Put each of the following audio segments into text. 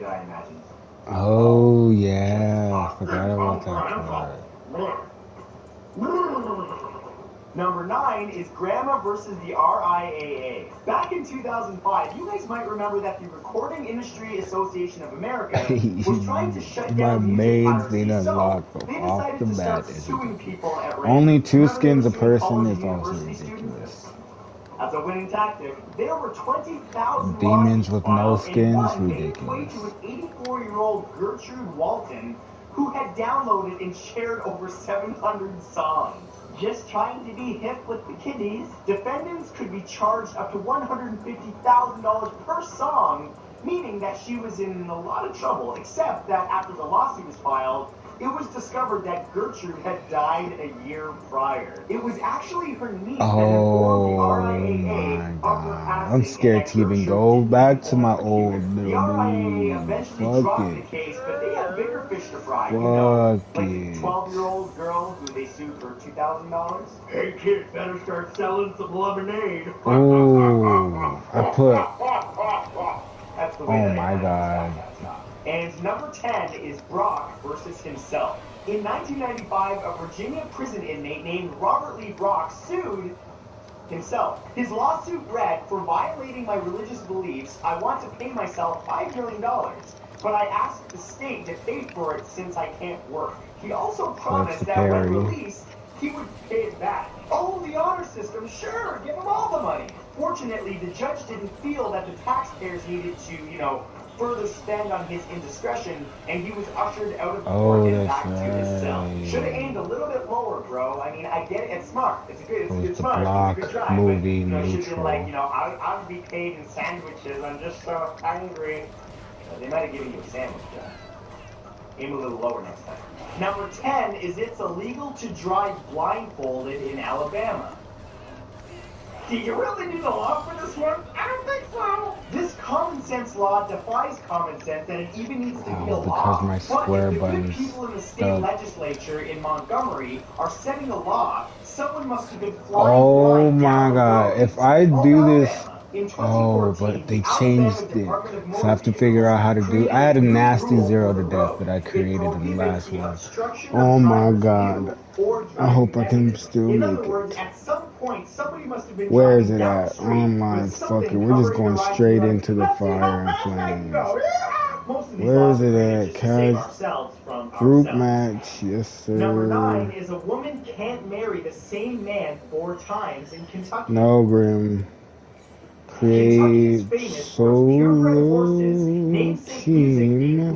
I imagine. Oh, yeah. I forgot about that part. Number 9 is Grandma versus the RIAA. Back in 2005, you guys might remember that the Recording Industry Association of America was trying to shut My down music maid's piracy, been so unlocked they off decided the to bat start is suing ridiculous. people at random. Only 2 Remember skins a they were suing person college is and also university students? ridiculous. As a winning tactic, there were 20,000 Demons lawsuits with no filed, and skins, one made its way ridiculous. to an 84-year-old Gertrude Walton, who had downloaded and shared over 700 songs. Just trying to be hip with the kiddies, defendants could be charged up to $150,000 per song, meaning that she was in a lot of trouble, except that after the lawsuit was filed, it was discovered that Gertrude had died a year prior. It was actually her niece that informed the RIAA of her passing. I'm scared to even go back to my old The little RIAA dude. eventually Fuck dropped the it. case, but they had bigger fish to fry. You know, Fuck like the it. 12-year-old girl who they sued for $2,000. Hey kid, better start selling some lemonade. Oh, I put. That's the way Oh that my god. And number 10 is Brock versus himself. In 1995, a Virginia prison inmate named Robert Lee Brock sued himself. His lawsuit read, "For violating my religious beliefs, I want to pay myself $5 million, but I asked the state to pay for it since I can't work." He also promised that when released, he would pay it back. Oh, the honor system, sure, give him all the money. Fortunately, the judge didn't feel that the taxpayers needed to, further spend on his indiscretion, and he was ushered out of court and back to his cell. Should have aimed a little bit lower, bro. I mean, I get it. It's smart. It's good smart. It's a good try. Movie but, should have been like, neutral. I'll be paid in sandwiches. I'm just so hungry. They might have given you a sandwich, John. Aim a little lower next time. Number 10 is it's illegal to drive blindfolded in Alabama. Do you really need a law for this one? I don't think so. This common sense law defies common sense, and it even needs to be a law. My square but if the good buttons people in the state legislature in Montgomery are setting a law, someone must have been flying oh blind my down god. the road. If I do this. Oh, but the they changed it. So I have to figure out how to do. I had a nasty 0 to death that I created in the last one. Oh my god. I hope I can still make it. At some point, somebody must have been Where is it at? Oh my fucking. We're just going straight into the fire and flames. Where is it at, cuz? Group match, yes sir. Number 9 is a woman can't marry the same man 4 times in Kentucky. No, Grim. Create solo team.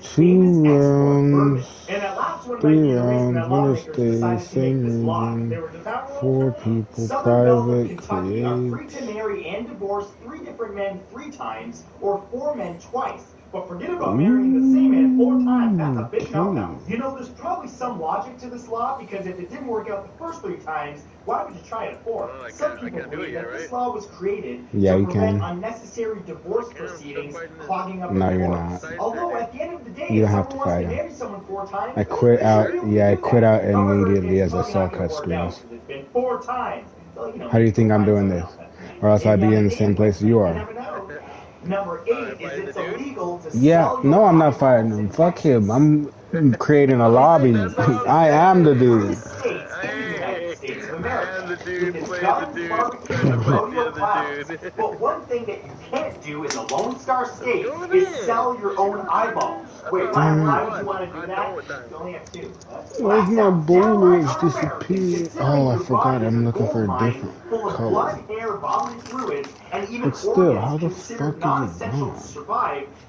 2 rounds, 3 rounds, winner stays, same region, 4 people, private, create. Free to marry and divorce 3 different men 3 times, or 4 men twice. But forget about marrying the same man 4 times. That's a big no-no. There's probably some logic to this law, because if it didn't work out the first 3 times, why would you try it 4? Some people believe that this law was created to prevent unnecessary divorce proceedings clogging up the court. You're not. Although at the end of the day, you don't if have to someone wants fight to marry someone 4 times, I quit out. Yeah, I quit out immediately as I saw cut screens. It's been 4 times. So, how do you think I'm doing this? Or else I'd be in the same place you are. Number 8 is it's illegal to yeah, no, I'm not fighting him. Fuck him. I'm creating a lobby. I am the dude. But one thing that you can't do in the Lone Star State is sell your own eyeballs. Wait, why would you want to do that? You only have 2. Where's my bullets disappeared? Oh, I forgot. I'm looking for a different color. But still, how the fuck is it gone?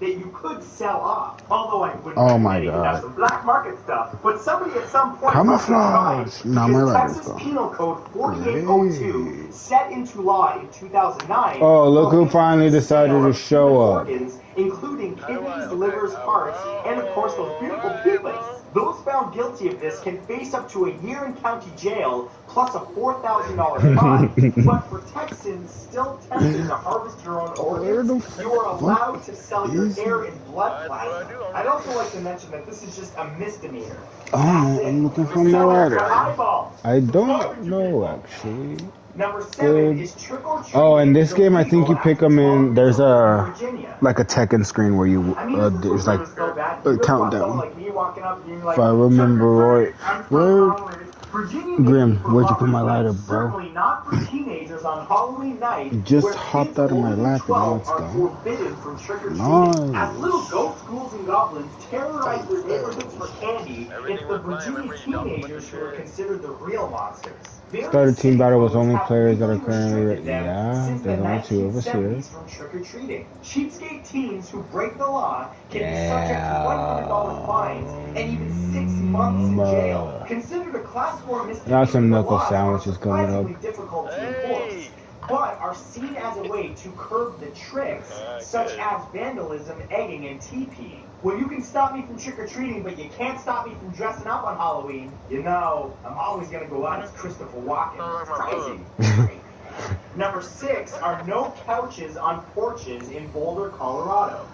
That you could sell off. Although I wouldn't oh my god. Some black market stuff. But somebody at some point camouflage. No, my life is gone. Penal Code 4802 set into law in 2009. Oh, look who finally decided to show up. Including kidneys, livers, hearts, and of course those beautiful pigments. Those found guilty of this can face up to a year in county jail plus a $4,000 fine. But for Texans still tempted to harvest your own organs, you are allowed to sell your hair in blood plasma. I'd also like to mention that this is just a misdemeanor. Oh, I'm looking for my ladder. I don't know actually. Number 7 is Trick or Treat. Oh, in this game, I think you pick them in. There's a like a Tekken screen where you there's like a countdown. If I remember right, where Grim, where'd you put my lighter, bro? Certainly not for teenagers on Halloween night. Just hopped out of my lap and now it's gone. Nice. As little ghosts, ghouls, and goblins terrorize their neighborhoods for candy, it's the Virginia teenagers who are considered the real monsters. Started team battle with only players that are currently there's only 2 of us here. From trick-or-treating. Cheapskate teens who break the law can be subject to $100 fines and even 6 months in jail. Considered a class 4 misdemeanor. Now some knuckle sandwiches coming up. Difficult to enforce, but are seen as a way to curb the tricks, such as vandalism, egging, and TPing. Well, you can stop me from trick-or-treating, but you can't stop me from dressing up on Halloween. You know, I'm always going to go out as Christopher Walken. It's crazy. Number 6 are no couches on porches in Boulder, Colorado.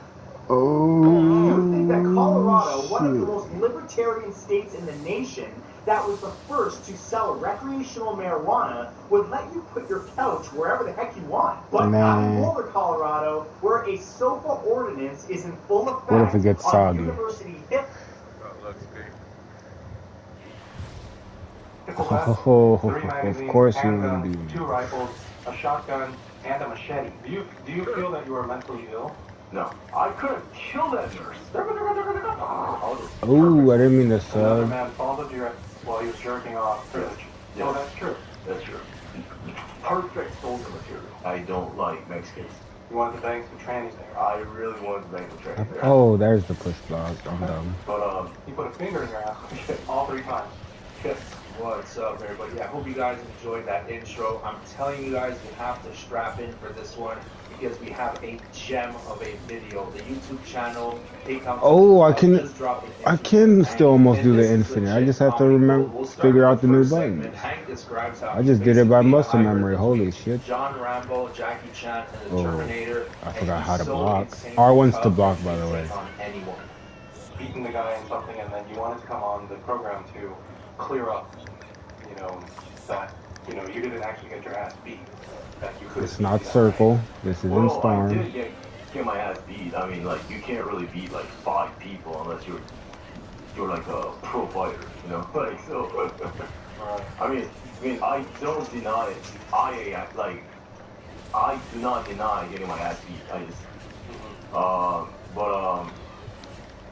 Oh, You think that Colorado, one of the most libertarian states in the nation, that was the first to sell recreational marijuana, would let you put your couch wherever the heck you want. But not in Boulder, Colorado, where a SOFA ordinance is in full effect. What if it gets soggy? University hip. Of course you wouldn't do. 2 rifles, a shotgun, and a machete. Do you feel that you are mentally ill? No, I couldn't kill that nurse. Ooh, I didn't mean to Another sub. man followed you while he was jerking off. Yeah. Oh, that's true. That's true. Perfect soldier material. I don't like Mexicans. You wanted to bang some trannies there. I really wanted to bang the train there. Oh, there's the push block. I'm dumb. But You put a finger in your ass all 3 times. What's up, everybody? I hope you guys enjoyed that intro. I'm telling you guys, you have to strap in for this one because we have a gem of a video. The YouTube channel. Oh, I can still almost do the infinite. I just have to figure out the new buttons. I just did it by muscle memory. Holy shit. John Rambo, Jackie Chan, and the Terminator. I forgot how to block. R1's to block, by the way. Beating the guy in something, and then you wanted to come on the program to clear up, that, you didn't actually get your ass beat. That you could. It's not circle. This is in Storm. I did get my ass beat. I mean, like, you can't really beat, like, 5 people unless you're like a pro fighter, Like, so, I mean, I don't deny it. I do not deny getting my ass beat. I just,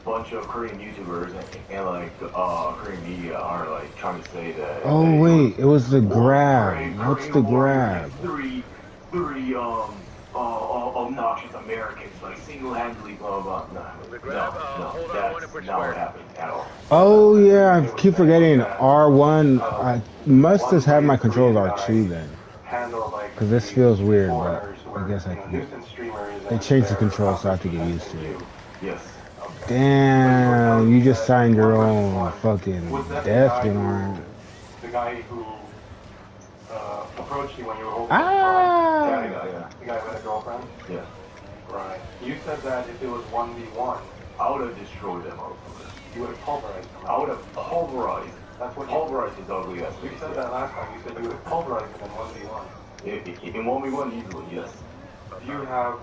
bunch of Korean YouTubers and like Korean media are like trying to say that. Oh wait, it was the grab. What's the grab? Three obnoxious Americans like single-handedly blah blah blah. No, that's not what happened at all. Oh yeah, I keep forgetting R1. I must have had my controls R2 then, because this feels weird, but I guess I can. They changed the controls, so I have to get used to it. Yes. Damn, you just signed your own fucking death warrant. The guy who approached you when you were holding Yeah. The guy who had a girlfriend? Yeah. Right. You said that if it was 1v1, I would have destroyed them all. you would have pulverized them. I would have pulverized. That's what Pulverized is ugly ass. you said that last time. You said you would have pulverized them in 1v1. In 1v1 easily, yes. Do you have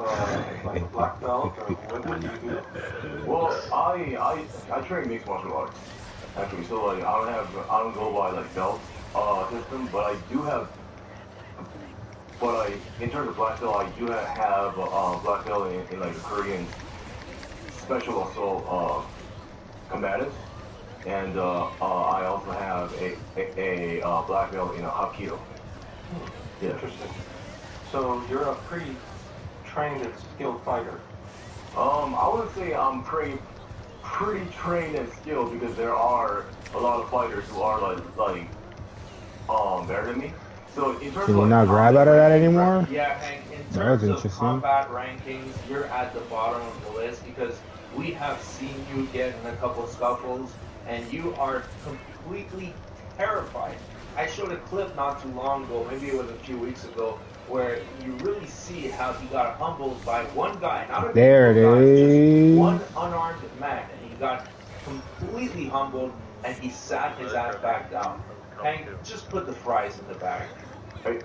like a black belt, or what do you do? Well, I train mixed martial arts actually, so like I don't go by like belt system, but I do have. But in terms of black belt, I do have black belt in like the Korean special assault combatives, and I also have a black belt in a Hapkido. Yeah. Interesting. So you're a pretty trained and skilled fighter. I would say I'm pretty trained and skilled because there are a lot of fighters who are like better than me. So in terms Can you of not grab out of that anymore? Yeah, Hank, in That was terms of interesting. combat rankings, you're at the bottom of the list because we have seen you get in a couple of scuffles and you are completely terrified. I showed a clip not too long ago, maybe it was a few weeks ago, where you really see how he got humbled by one guy. Not a There it is. just one unarmed man, and he got completely humbled, and he sat his ass back down. Hank, just put the fries in the bag. Hey,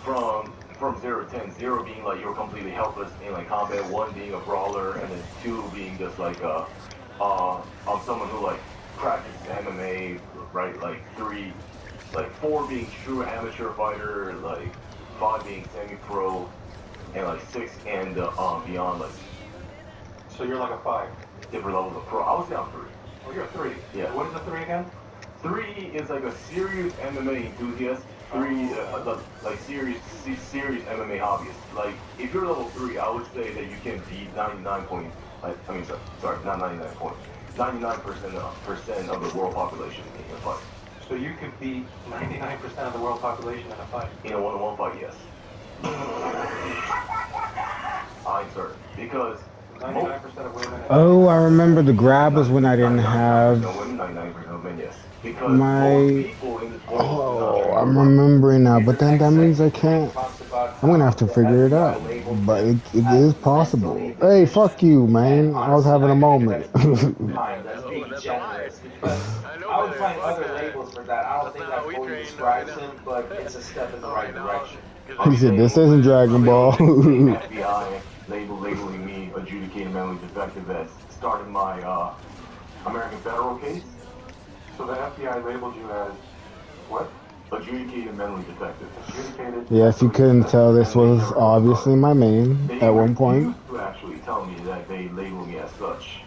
from 0 to 10, 0 being like you're completely helpless in like combat, 1 being a brawler, and then 2 being just like someone who like practices MMA, right? Like 3, like 4 being true amateur fighter, like 5 being semi-pro, and like 6 and beyond, like. So you're like a 5. Different levels of pro. I would say I'm 3. Oh, you're a 3. Yeah. What is a 3 again? 3 is like a serious MMA enthusiast. 3 like serious MMA hobbyist. Like if you're level 3, I would say that you can beat 99 percent of the world population in a fight. So you could beat 99% of the world population in a fight? In a one-on-one fight, yes. I'm certain because 99% of women. Oh, I remember the grab was when I didn't have 99% of men, yes. Because my. Oh, I'm remembering now, but then that means I can't. I'm gonna have to figure it out. But it is possible. Hey, fuck you, man. I was having a moment. That's being generous. I would find other labels for that. I don't think that fully describes him, but it's a step in the right direction. He said, "This isn't Dragon Ball." FBI labeling me adjudicated mentally defective as started my American federal case. So the FBI labeled you as what? Adjudicated mentally defective. Adjudicated. Yeah, if you couldn't tell, this was obviously my main at one point. They used to actually tell me that they labeled me as such.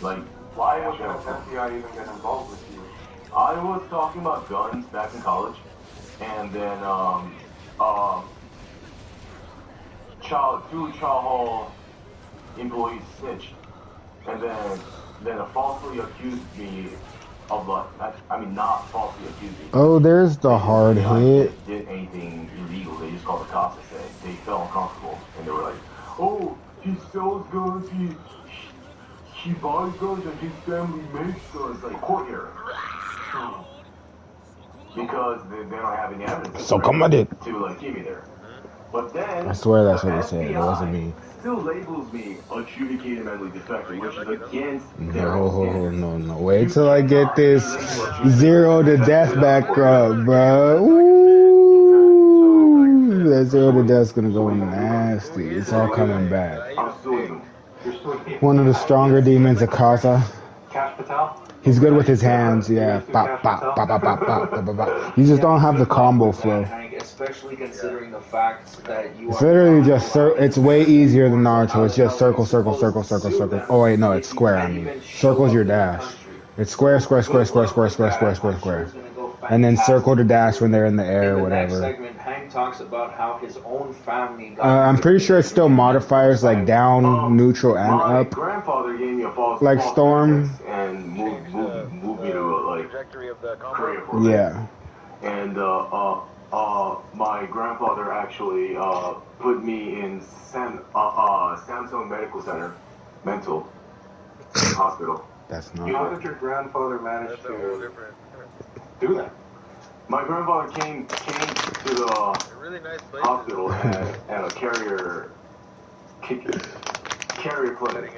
Like, Why would the FBI even get involved with you? I was talking about guns back in college, and then two Chow Hall employees snitched, and then falsely accused me of like, not falsely accused me. Oh, there's the hard hit. Did anything illegal? They just called the cops and said they felt uncomfortable, and they were like, "Oh, he sells guns, he buys guns, and his family makes guns." Like court hearing. Because they don't have any evidence. So come on, it. To like keep me there. But then I swear that's what the they said. It wasn't me. Still labels me adjudicated mentally defective, which is against No. Wait till I get this 0 to death backdrop, bro. Ooh, that 0 to death's gonna go nasty. It's all coming back. I'm suing them. One of the stronger demons, Akasa. Cash Patel? He's good with his hands, yeah. Bop, bop, bop, bop, bop, bop, bop, bop. You just don't have the combo flow. Especially considering the fact that you It's literally just, it's way easier than Naruto. It's just circle, circle, circle, circle, circle. Oh wait, no, it's square, I mean. Circle's your dash. It's square, square, square, square, square, square, square, square, square. And then circle to dash when they're in the air or whatever. Segment, Hank talks about how his own family got I'm pretty sure it's still modifiers like down, neutral, and My up. grandfather gave me a false Like Storm. And moved me to like Korea for a bit. Yeah. And my grandfather actually put me in Samsung Medical Center, mental hospital. That's How not. did your grandfather manage to do that? My grandfather came to the hospital at a carrier clinic,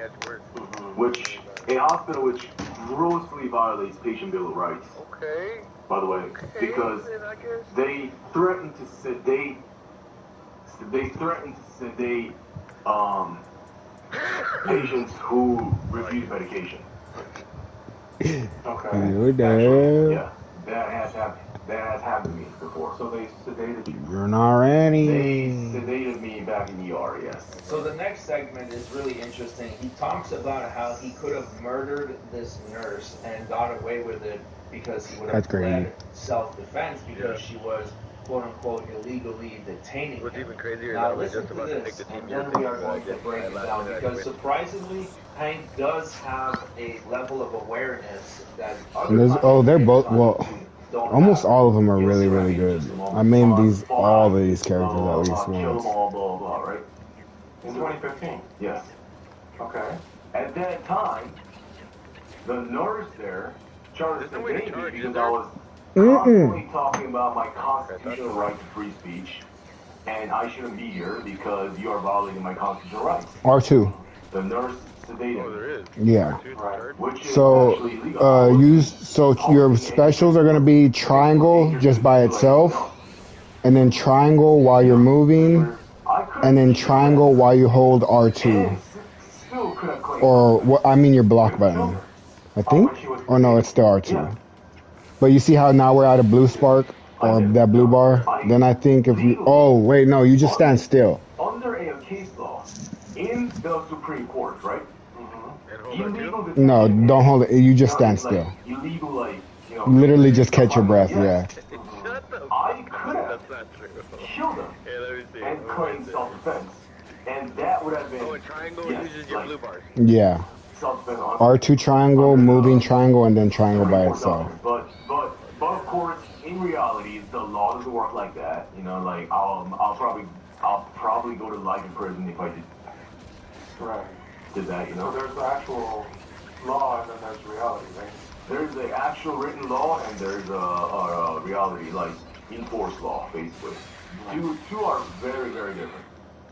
which a hospital which grossly violates patient bill of rights. Okay. By the way, because they threatened to sedate patients who refuse medication. Okay. You're dead. Yeah, that has happened. That has happened to me before. So they sedated you. You're not ready. They sedated me back in the ER, yes. So the next segment is really interesting. He talks about how he could have murdered this nurse and got away with it because he would have pled self-defense because she was quote-unquote illegally detaining What's him. even crazier Now is I was listen just to about to this, take the and team then we are going to break it down because surprisingly, Hank does have a level of awareness that They're both, well, don't almost have. all of them are really, really good. I mean, all of these characters at least Kill them once. all, blah, blah, right? In 2015. Yes. Okay. At that time, the nurse there charged There's no way to me charge, because is I there? was constantly talking about my constitutional right to free speech, and I shouldn't be here because you are violating my constitutional rights. R2. The nurse sedated Oh, me, there is. Yeah. which is So, actually illegal. so your specials are gonna be triangle just by itself, and then triangle while you're moving, and then triangle while you hold R2. Or what? I mean your block button, I think. Or no, it's still R2. But you see how now we're at a blue spark or that blue bar? Then I think if you, oh wait, no, you just stand still. Under a case law in the Supreme Court, right? No, don't hold it. You just stand still. Illegal, like, Literally just catch your breath, yeah. I could have killed him and claimed self-defense. And that would have been... Oh, a triangle uses your blue bars. Yeah. R2 triangle, moving triangle, and then triangle by itself. But of course, in reality, the law doesn't work like that. You know, like, I'll probably go to life in prison if I did that, you know? So there's the actual law and then there's reality, right? There's the actual written law and there's a reality, like enforced law, basically. Two are very, very different.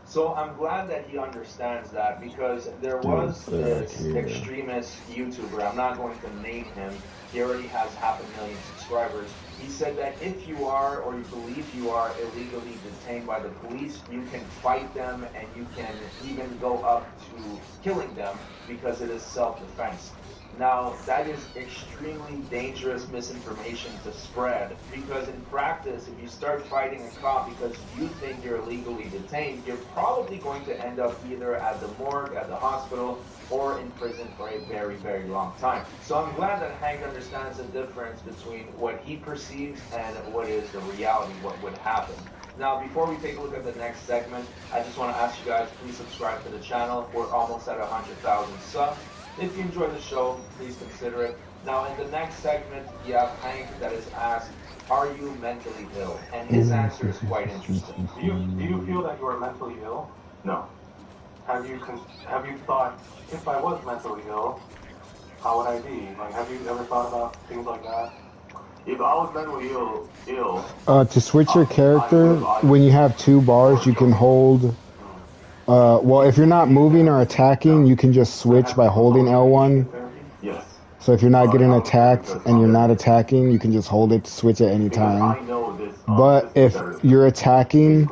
So I'm glad that he understands that, because there was this extremist YouTuber, I'm not going to name him, he already has 500,000 subscribers. He said that if you are, or you believe you are, illegally detained by the police, you can fight them and you can even go up to killing them because it is self-defense. Now, that is extremely dangerous misinformation to spread, because in practice, if you start fighting a cop because you think you're illegally detained, you're probably going to end up either at the morgue, at the hospital, or in prison for a very, very long time. So I'm glad that Hank understands the difference between what he perceives and what is the reality, what would happen. Now, before we take a look at the next segment, I just want to ask you guys, please subscribe to the channel. We're almost at 100,000 subs. If you enjoy the show, please consider it. Now, in the next segment, you have Hank that is asked, are you mentally ill? And his answer is quite interesting. Do you feel that you are mentally ill? No. Have you thought, if I was mentally ill, how would I be? Like, have you ever thought about things like that? If I was mentally ill... To switch your character, when you have 2 bars, you can hold... well, if you're not moving or attacking, you can just switch by holding L1. Yes. So if you're not getting attacked and you're not attacking, you can just hold it to switch at any time. But if you're attacking,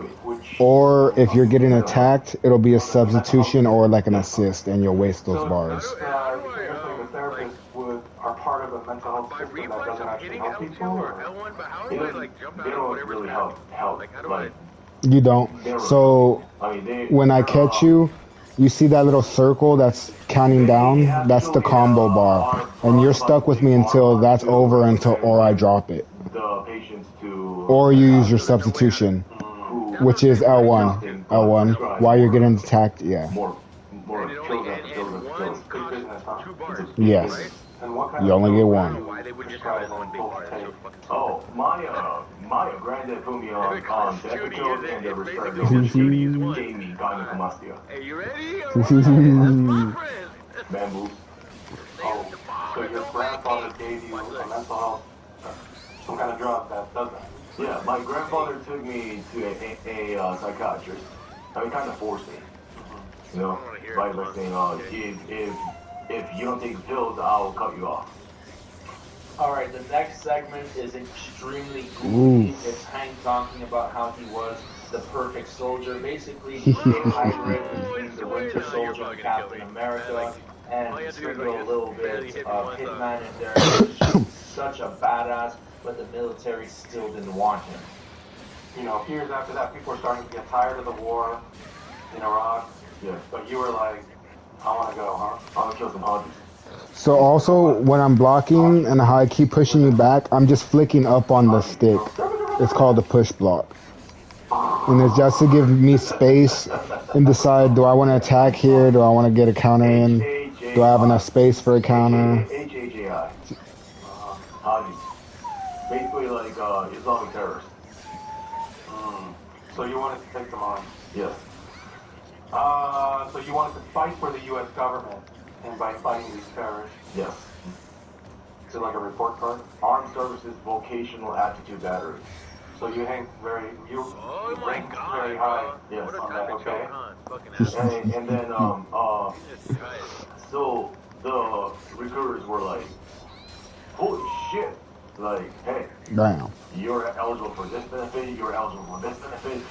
or if you're getting attacked, it'll be a substitution or like an assist, and you'll waste those bars. So you're saying the therapists are part of a mental health system that doesn't actually help people? Or? They don't really help. Like, you don't. So when I catch you, you see that little circle that's counting down? That's the combo bar. And you're stuck with me until that's over, or I drop it. Or you use your substitution, which is L1. L1. While you're getting attacked, yeah. Yes. You only get one. Oh, my granddad put me on Depakote and the respiratory gave me gynecomastia. Hey, you ready? Bamboo. Oh, so your grandfather gave you a mental health, some kind of drug that does that? Yeah, my grandfather took me to a psychiatrist. I mean, kind of forced me. You know, by saying, if you don't take the pills, I'll cut you off. Alright, the next segment is extremely goofy. It's Hank talking about how he was the perfect soldier. Basically, he's a hybrid between the Winter Soldier and Captain America, and sprinkle a little bit of Hitman in there. He's such a badass, but the military still didn't want him. You know, years after that, people were starting to get tired of the war in Iraq. Yeah. But you were like, I want to go, huh? I want to kill some Hodges. So also, when I'm blocking and how I keep pushing you back, I'm just flicking up on the stick. It's called the push block. And it's just to give me space and decide, do I want to attack here? Do I want to get a counter in? Do I have enough space for a counter? HAJI. Hodges. Basically like Islamic terrorists. So you wanted to take them on? Yes. So you wanted to fight for the U.S. government, and by fighting these terrorists? Yes. Is it like a report card? Armed Services Vocational Aptitude Battery. So you rank very high, yes, on that, okay? And then, so the recruiters were like, holy shit, like, hey, Damn. you're eligible for this benefit, you're eligible for this benefit,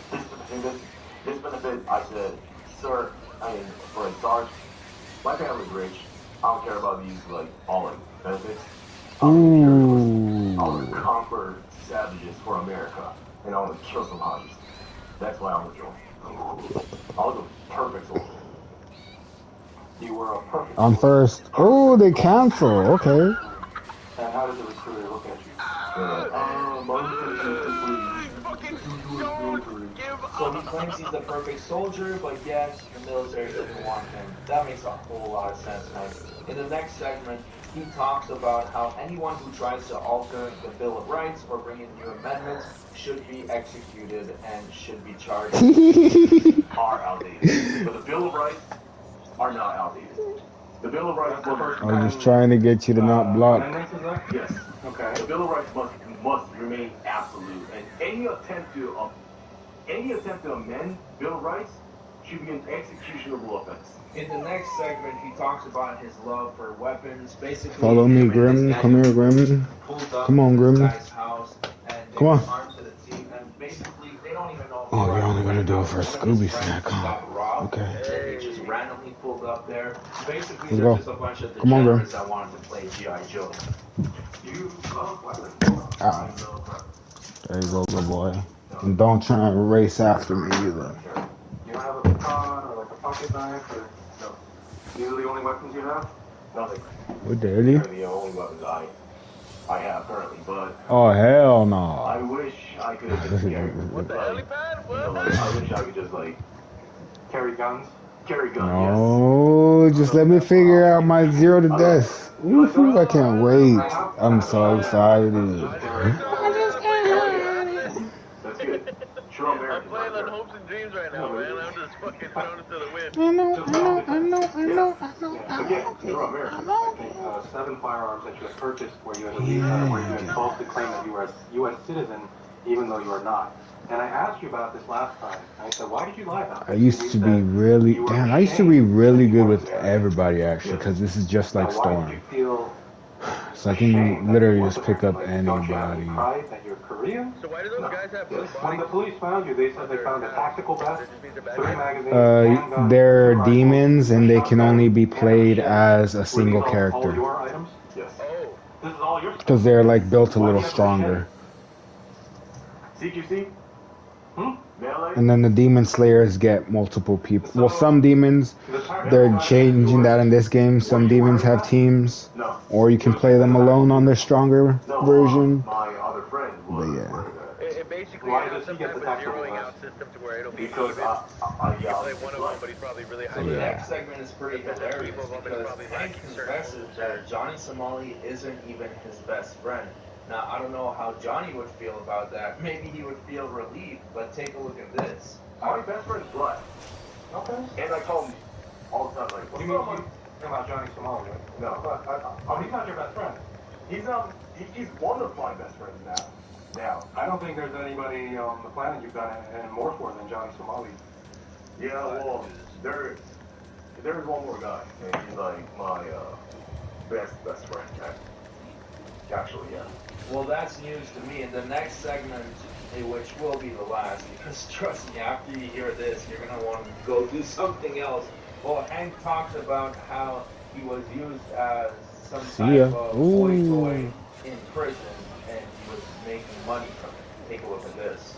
this benefit. I said, sir, I mean, for like, Sarge, my family's rich. I don't care about these, like, all like benefits. I want to conquer savages for America, and I want to kill some Hodges. That's why I'm a join. I was a perfect soldier. You were a perfect. I'm first. Oh, they cancel. Okay. And how does the recruiter look at you? So he claims he's the perfect soldier, but yet the military doesn't want him. That makes a whole lot of sense, man. In the next segment, he talks about how anyone who tries to alter the Bill of Rights or bring in new amendments should be executed and should be charged. Are outdated. But the Bill of Rights are not outdated. The Bill of Rights I'm just trying to get you to not block. Yes. Okay. The Bill of Rights must remain absolute, and any attempt to amend Bill of Rights should be an executionable offense. In the next segment, he talks about his love for weapons. Basically, follow me, Grim. Come here, Grim. Come on, Grim. Come on. Oh, you're only gonna do it for a Scooby snack, huh? Okay. They just randomly pulled up there. Basically, Let's they're go. just a bunch of Come on, Grim. degenerates that wanted to play G.I. Joe. You love weapons. Ow. There you go, good boy. And don't try and race after me either. You don't have a baton or like a pocket knife or no? These are the only weapons you have? Nothing. What the hell? They're the only weapons I have currently, but Oh, hell I no. wish I could have just carried. What the helipad? What? I wish I could just like Carry guns? carry guns. No, just let me figure out my 0 to death. Woohoo, I can't wait. I'm so excited. Yes. That's good. True I'm American. playing on hopes and dreams right now, man. I'm just fucking throwing it to the wind. I know. Again, true American. I think 7 firearms that you had purchased where you had falsely claimed that you were a U.S. citizen, even though you are not. And I asked you about this last time. I said, why did you lie about this? I used to be really, damn, I used to be really good with everybody actually, because this is just like Why did you Storm. feel So I can literally just pick up Don't you have any anybody. pride that you're Korean? So why do those guys have blue When the bodies? police found you, they said they found a tactical vest, 3 magazines, They're handguns, demons and they can only be shotguns, played and as a Were single these all character. your items? Yes. Oh. This is all yours? Because they're like built a little stronger. CQC? Melee? And then the demon slayers get multiple people. Well, some demons, they're changing that in this game. Some demons have teams. No. Or you can play them alone on their stronger version. My other friend But was. yeah. It basically Why has does he some get type the of tactical zeroing vest? out system to where it'll be Because even. You can play one of them, but he's probably really high. So the Yeah. next segment is pretty hilarious because Hank confesses that Johnny Somali isn't even his best friend. Now, I don't know how Johnny would feel about that. Maybe he would feel relieved, but take a look at this. my best friend's blood. Okay. And I call him all the time, like, what's You mean up, man? you're about Johnny Somali, right? No. Oh, he's not your best friend. He's one of my best friends now. I don't think there's anybody on the planet you've done it more for than Johnny Somali. Yeah, well, there's one more guy, and he's like my best friend. Actually, yeah. Well, that's news to me. In the next segment, which will be the last, because trust me, after you hear this, you're going to want to go do something else. Well, Hank talks about how he was used as some type of boy toy in prison, and he was making money from it. Take a look at this.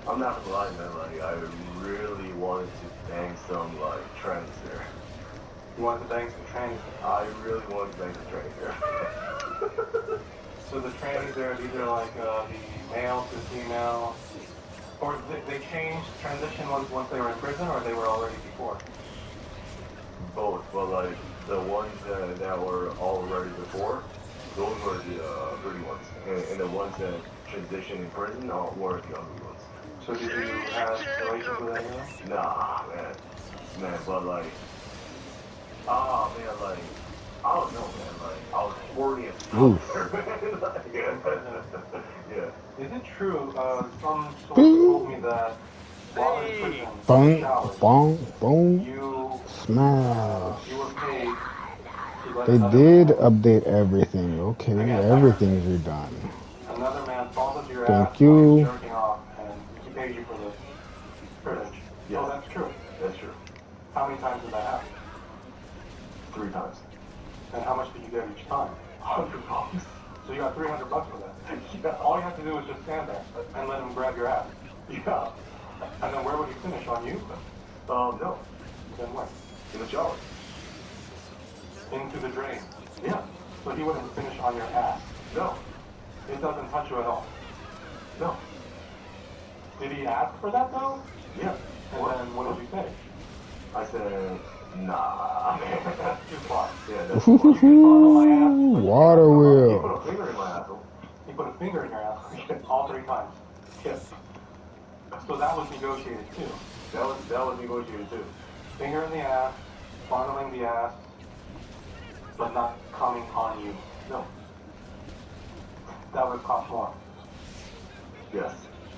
I'm not gonna lie, man. Like, I really wanted to bang some like trends there. You want to bang some trannies? I really wanted to bang some trends there. So the trannies there, these are like the male to female, or they changed, transition once they were in prison, or they were already before? Both, but like the ones that were already before, those were the pretty ones, and the ones that transitioned in prison were the ugly ones. So did you have relations with any of them? Nah, man, but like, oh man, like, I don't know, man, like, I was horny as fuck. Yeah. Is it true, some source told me that while in prison, Boom, showers, boom, you smash. were paid to let They another did man- update everything. Okay, everything's redone. another man your Thank ass while you. he's jerking off, and he pays you for the privilege. Yeah. Oh, that's true. That's true. How many times did that happen? 3 times. And how much did you get each time? $100. So you got $300 for that. Yeah. All you have to do is just stand there and let him grab your ass. Yeah. And then where would he finish, on you? No. Then where? In the shower. Into the drain. Yeah. So he wouldn't finish on your ass. No. It doesn't touch you at all. No. Did he ask for that though? Yeah. And then what did you say? I said, nah. That's too far. Yeah, that's too far. Water He wheel. put a finger in my asshole. He put a finger in your ass all 3 times. Yes. So that was negotiated too. That was negotiated too. Finger in the ass, fondling the ass, but not coming on you. No. That would cost more. Yes.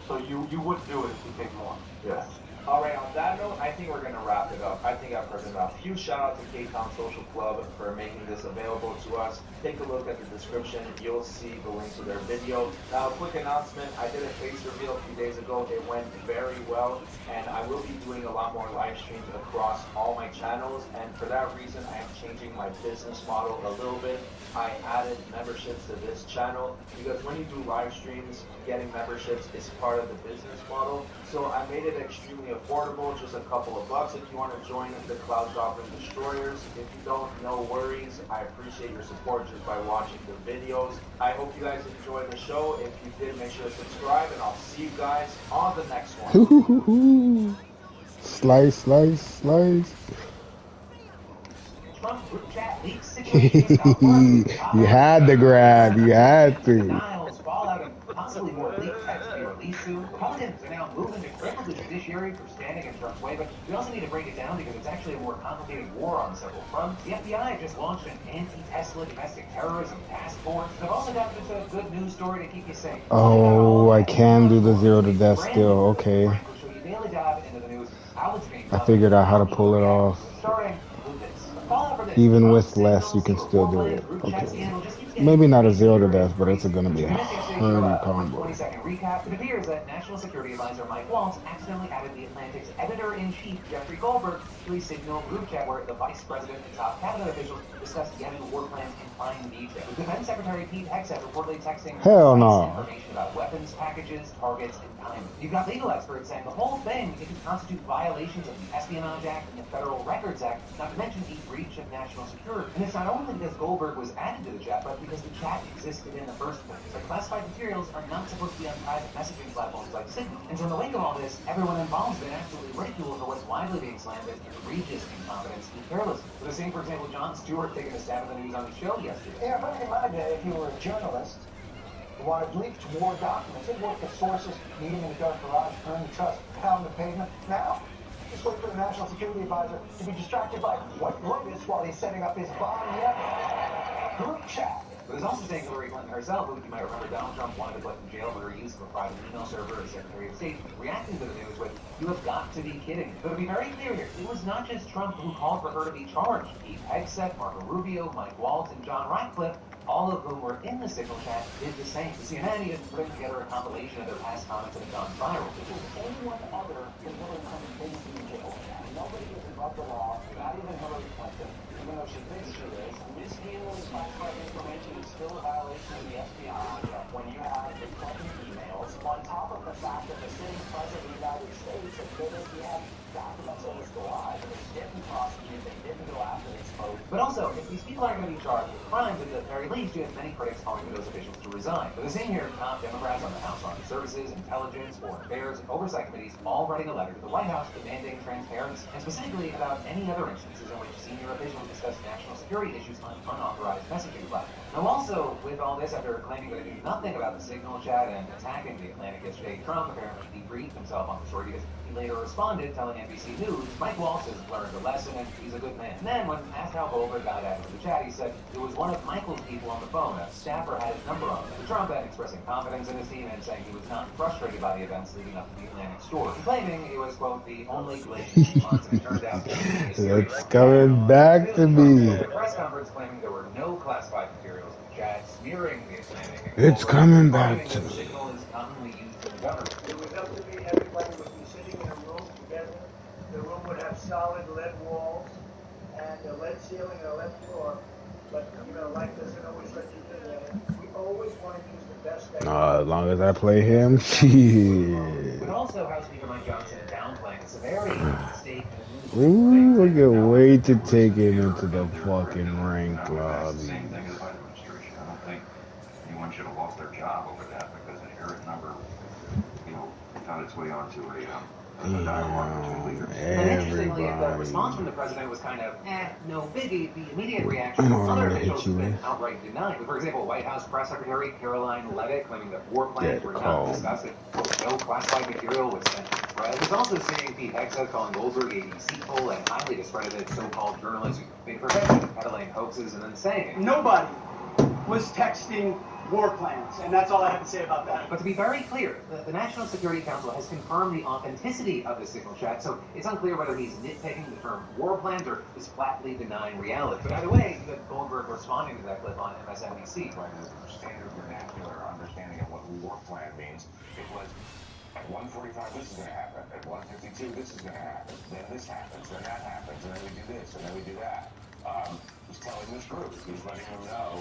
So you would do it if you take more. Yes. All right, on that note, I think we're going to wrap it up. I think I've heard enough. Huge shout out to K-Town Social Club for making this available to us. Take a look at the description. You'll see the link to their video. Now, quick announcement. I did a face reveal a few days ago. It went very well, and I will be doing a lot more live streams across all my channels, and for that reason, I am changing my business model a little bit. I added memberships to this channel because when you do live streams, getting memberships is part of the business model. So I made it extremely affordable, just a couple of bucks if you want to join the Cloud Goblin Destroyers. If you don't, no worries. I appreciate your support just by watching the videos. I hope you guys enjoyed the show. If you did, make sure to subscribe, and I'll see you guys on the next one. Slice, slice, slice. Trump group chat leaks situation You had to grab. You had to. denials, fallout, and possibly more leaked text be released soon. Republicans are now moving to cripple the judiciary for standing in Trump's way, but we also need to break it down because it's actually a more complicated war on several fronts. The FBI just launched an anti-Tesla domestic terrorism task force. They've also got just a good news story to keep you safe. Oh, I can do the 0 to death still. Okay. We'll show you daily dive into the news, how it's being I figured out how to pull it off. starting with this. Even with less, you can still do it. Okay. Maybe not a 0 to death, but it's gonna be a hard combo. 20-second recap. It appears that National Security Advisor Mike Waltz accidentally added the Atlantic's editor-in-chief Jeffrey Goldberg to a Signal group chat where the vice president and top cabinet officials discussed yet war plans in fine detail. With Defense Secretary Pete Hegseth reportedly texting Hell no. information about weapons, packages, targets, and timing. You've got legal experts saying the whole thing it could constitute violations of the Espionage Act and the Federal Records Act, not to mention a breach of national security. And it's not only because Goldberg was added to the chat, but because the chat existed in the first place. So classified materials are not supposed to be on private messaging platforms like Signal. And so in the wake of all this, everyone involved has been absolutely ridiculed for what's widely being slammed as egregious incompetence and carelessness. So the same, for example, Jon Stewart taking a stab at the news on the show yesterday. Yeah, back in my day, if you were a journalist who wanted leaked war documents, it'd work with sources, meeting in the dark garage, earn the trust, pound the pavement. Now, just wait for the National Security Advisor to be distracted by what latest while he's setting up his bomb yet group chat. But there's also saying Hillary Clinton herself, who you might remember Donald Trump wanted to put in jail for her use of a private email server as Secretary of State, reacting to the news with, "You have got to be kidding." But to be very clear here, it was not just Trump who called for her to be charged. Pete Hegseth, Marco Rubio, Mike Waltz, and John Ratcliffe, all of whom were in the Signal chat, did the same. The CNN even put together a compilation of their past comments that had gone viral. Anyone other than Hillary Clinton thinks to be jailed. Nobody is above the law, not even Hillary Clinton, even though she thinks she is. Mishandling classified information is still a violation of the espionage when you have the Clinton emails, on top of the fact that the sitting president of the United States admitted he had documents in his garage and they didn't prosecute, they didn't go after the exposed. But also, if these people are going to be charged with crimes, at the very least, you have many critics calling for those officials to resign. But the same here, top Democrats on the House Armed Services, Intelligence, Foreign Affairs, and Oversight Committees all writing a letter to the White House demanding transparency, and specifically about any other instances in which senior officials discuss national security issues on unauthorized messaging platforms. Now also, with all this, after claiming that he knew nothing about the Signal chat and attacking the Atlantic yesterday, Trump apparently debriefed himself on the story because he later responded, telling NBC News, Mike Waltz has learned a lesson and he's a good man. And then, when asked how Goldberg got added to the chat, he said it was one of Michael's people on the phone. A staffer had his number on it. Trump then expressing confidence in his team and saying he was not frustrated by the events leading up to the Atlantic story, claiming it was, quote, the only glitch in months, and it turned out to be a serious It's coming back to me. a press conference claiming there were no classified materials in the chat, smearing the Atlantic. It's coming back to me. Signal is government. It was up to me, everybody would be sitting in a room together. The room would have solid lead walls and a lead ceiling and a lead floor. But, you know, life doesn't always let you do that. We always want to use the best thing. As long as I play him, shit. But also, House Speaker Mike Johnson downplaying the severity of the mistake. Ooh, we can wait to take him into the fucking rank lobby. Same thing as the Biden administration. I don't think anyone should have lost their job over that because an errant number, found its way onto a dialogue between leaders. And interestingly, the Everybody. response from the president was kind of, no biggie. The immediate reaction I know from what I'm other gonna hit officials you has been with. outright denying. For example, White House Press Secretary Caroline Levitt claiming that war plans Dead were calm. not discussed, that no classified material was sent to the press. There's also seeing Pete Hegseth calling Goldberg a deceitful and highly discredited so-called journalist who made profession of peddling hoaxes and then saying, nobody was texting war plans, and that's all I have to say about that. But to be very clear, the National Security Council has confirmed the authenticity of the signal chat, so it's unclear whether he's nitpicking the term war plans or is flatly denying reality. But either way, you had Goldberg responding to that clip on MSNBC. By the standard vernacular understanding of what war plan means, it was at 1:45 this is going to happen, at 1:52 this is going to happen, then this happens, then that happens, and then we do this, and then we do that. He's telling this group, he's letting them know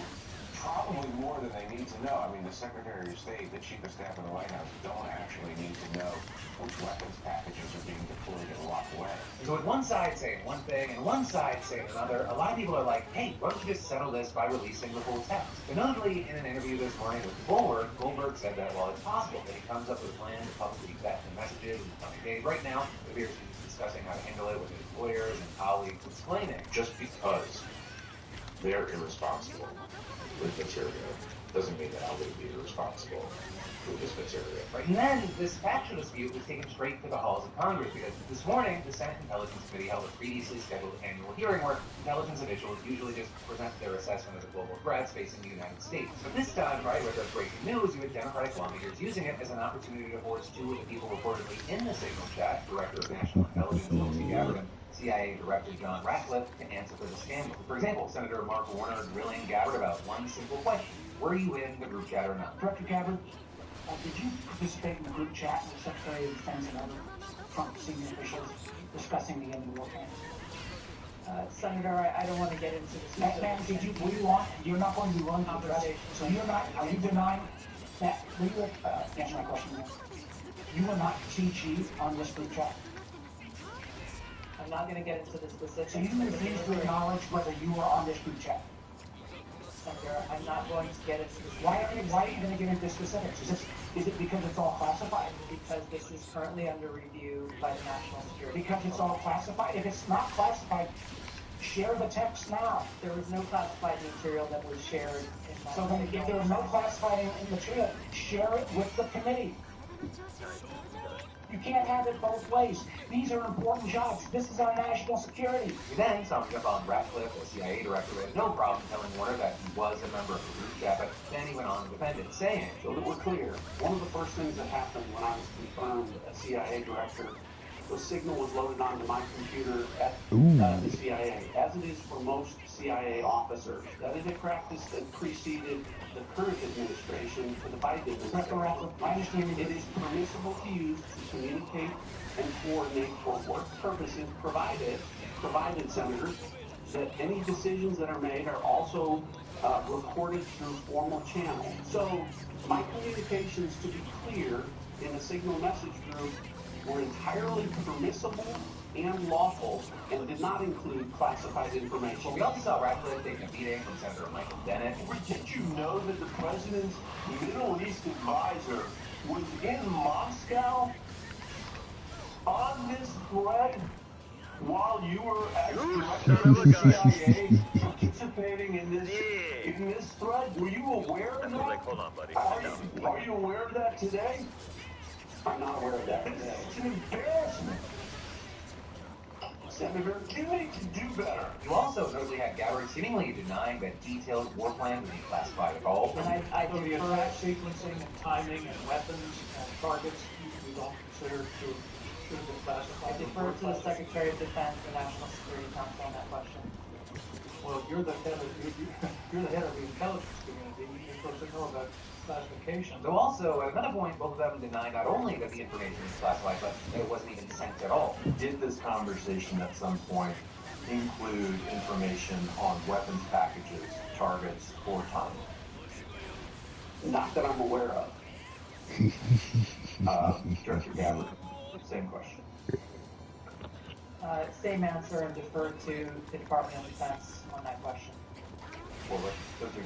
probably more than they need to know. I mean, the Secretary of State, the Chief of Staff in the White House don't actually need to know which weapons packages are being deployed and locked away. So with one side saying one thing and one side saying another, a lot of people are like, hey, why don't you just settle this by releasing the full text? But notably, in an interview this morning with Goldberg said that while it's possible that he comes up with a plan to publicly vet the messages in the coming days, right now, it appears he's discussing how to handle it with his lawyers and colleagues, explaining. Just because they're irresponsible with material doesn't mean that I'll be irresponsible with this material. Right, and then this factual dispute was taken straight to the halls of Congress because this morning the Senate Intelligence Committee held a previously scheduled annual hearing where intelligence officials usually just present their assessment of the global threats facing the United States. But this time, right, with the breaking news, you had Democratic lawmakers using it as an opportunity to force two of the people reportedly in the signal chat, Director of National Intelligence Tulsi Gabbard and CIA Director John Ratcliffe, to answer for the scandal. For example, Senator Mark Warner grilling Gabbard about one simple question: were you in the group chat or not? Director Gabbard, did you participate in the group chat with the Secretary of Defense and other Trump senior officials discussing the end of the war plan? Senator, I don't want to get into this. Ma'am, were you on? You're not going to be willing to address it. So you're not, are you denying that, will you answer my question now? You were not TG on this group chat? I'm not going to get into the specifics. So you refuse to acknowledge whether you were on this group chat? Senator, I'm not going to get into the specifics. Why are you going to get into specifics? Is it because it's all classified? Because this is currently under review by the National Security Because it's all classified? If it's not classified, share the text now. There was no classified material that was shared in my... So then if there was no classified material, share it with the committee. You can't have it both ways. These are important jobs. This is our national security. He then summed up on Ratcliffe, the CIA director, who had no problem telling Warner that he was a member of the group chat, but then he went on to defend it, saying, so that we're clear, one of the first things that happened when I was confirmed a CIA director, the signal was loaded onto my computer at the CIA, as it is for most CIA officers. That is a practice that preceded the current administration for the Biden administration. My understanding, it is permissible to use to communicate and coordinate for work purposes, provided, senators, that any decisions that are made are also recorded through formal channels. So my communications, to be clear, in the signal message group were entirely permissible and lawful and did not include classified information. Well, we also saw Ratcliffe taking a beating from Senator Michael Bennett. Did you know that the president's Middle East advisor was in Moscow on this thread while you were as director of the CIA participating in this thread? Were you aware of that? Like, hold on, buddy. Are you aware of that today? I'm not aware of that. It's an embarrassment. Senator, you need to do better. You also notably had Gabbard seemingly denying that detailed war plans would be classified at all. And I So the defer, attack sequencing and timing and weapons and targets, you don't consider should have been I classified? defer to the Secretary of Defense and National Security Council on that question. Well, you're the head of the intelligence community. You're supposed to know about classification. So also, at another point, both of them deny not only that the information is classified, but that it wasn't even sent at all. Did this conversation at some point include information on weapons packages, targets, or timing? Not that I'm aware of. Director Gabbard, same question. Same answer and defer to the Department of Defense on that question. Well, those are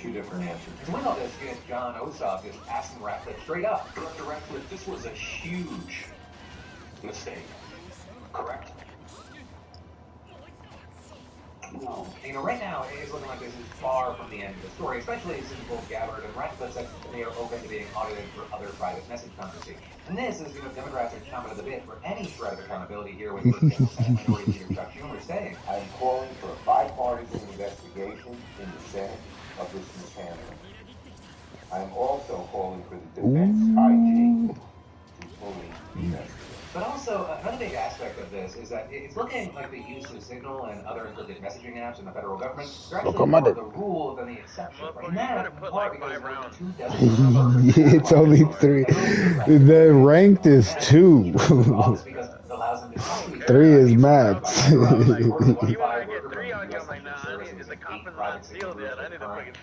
two different answers. To win all this, you get John Ossoff just asking Ratcliffe straight up. Director Ratcliffe, this was a huge mistake, correct? No. You know, right now, it's looking like this is far from the end of the story, especially since both Gabbard and Ratcliffe said they are open to being audited for other private message conversations. And this is, Democrats are chomping at the bit for any shred of accountability here with, for example, Senate Minority Leader Chuck Schumer saying, I am calling for a bipartisan investigation in the Senate of this mishandling. I am also calling for the defense IG to fully investigate. But also, another big aspect of this is that it's looking like the use of Signal and other encrypted messaging apps in the federal government are actually more the rule than the exception. Right now, in part because there are 2 dozen it's only 3. The ranked is 2. 3 is max. You want to get 3 on you, I'm like, nah, is the coffin not sealed yet? I need to fucking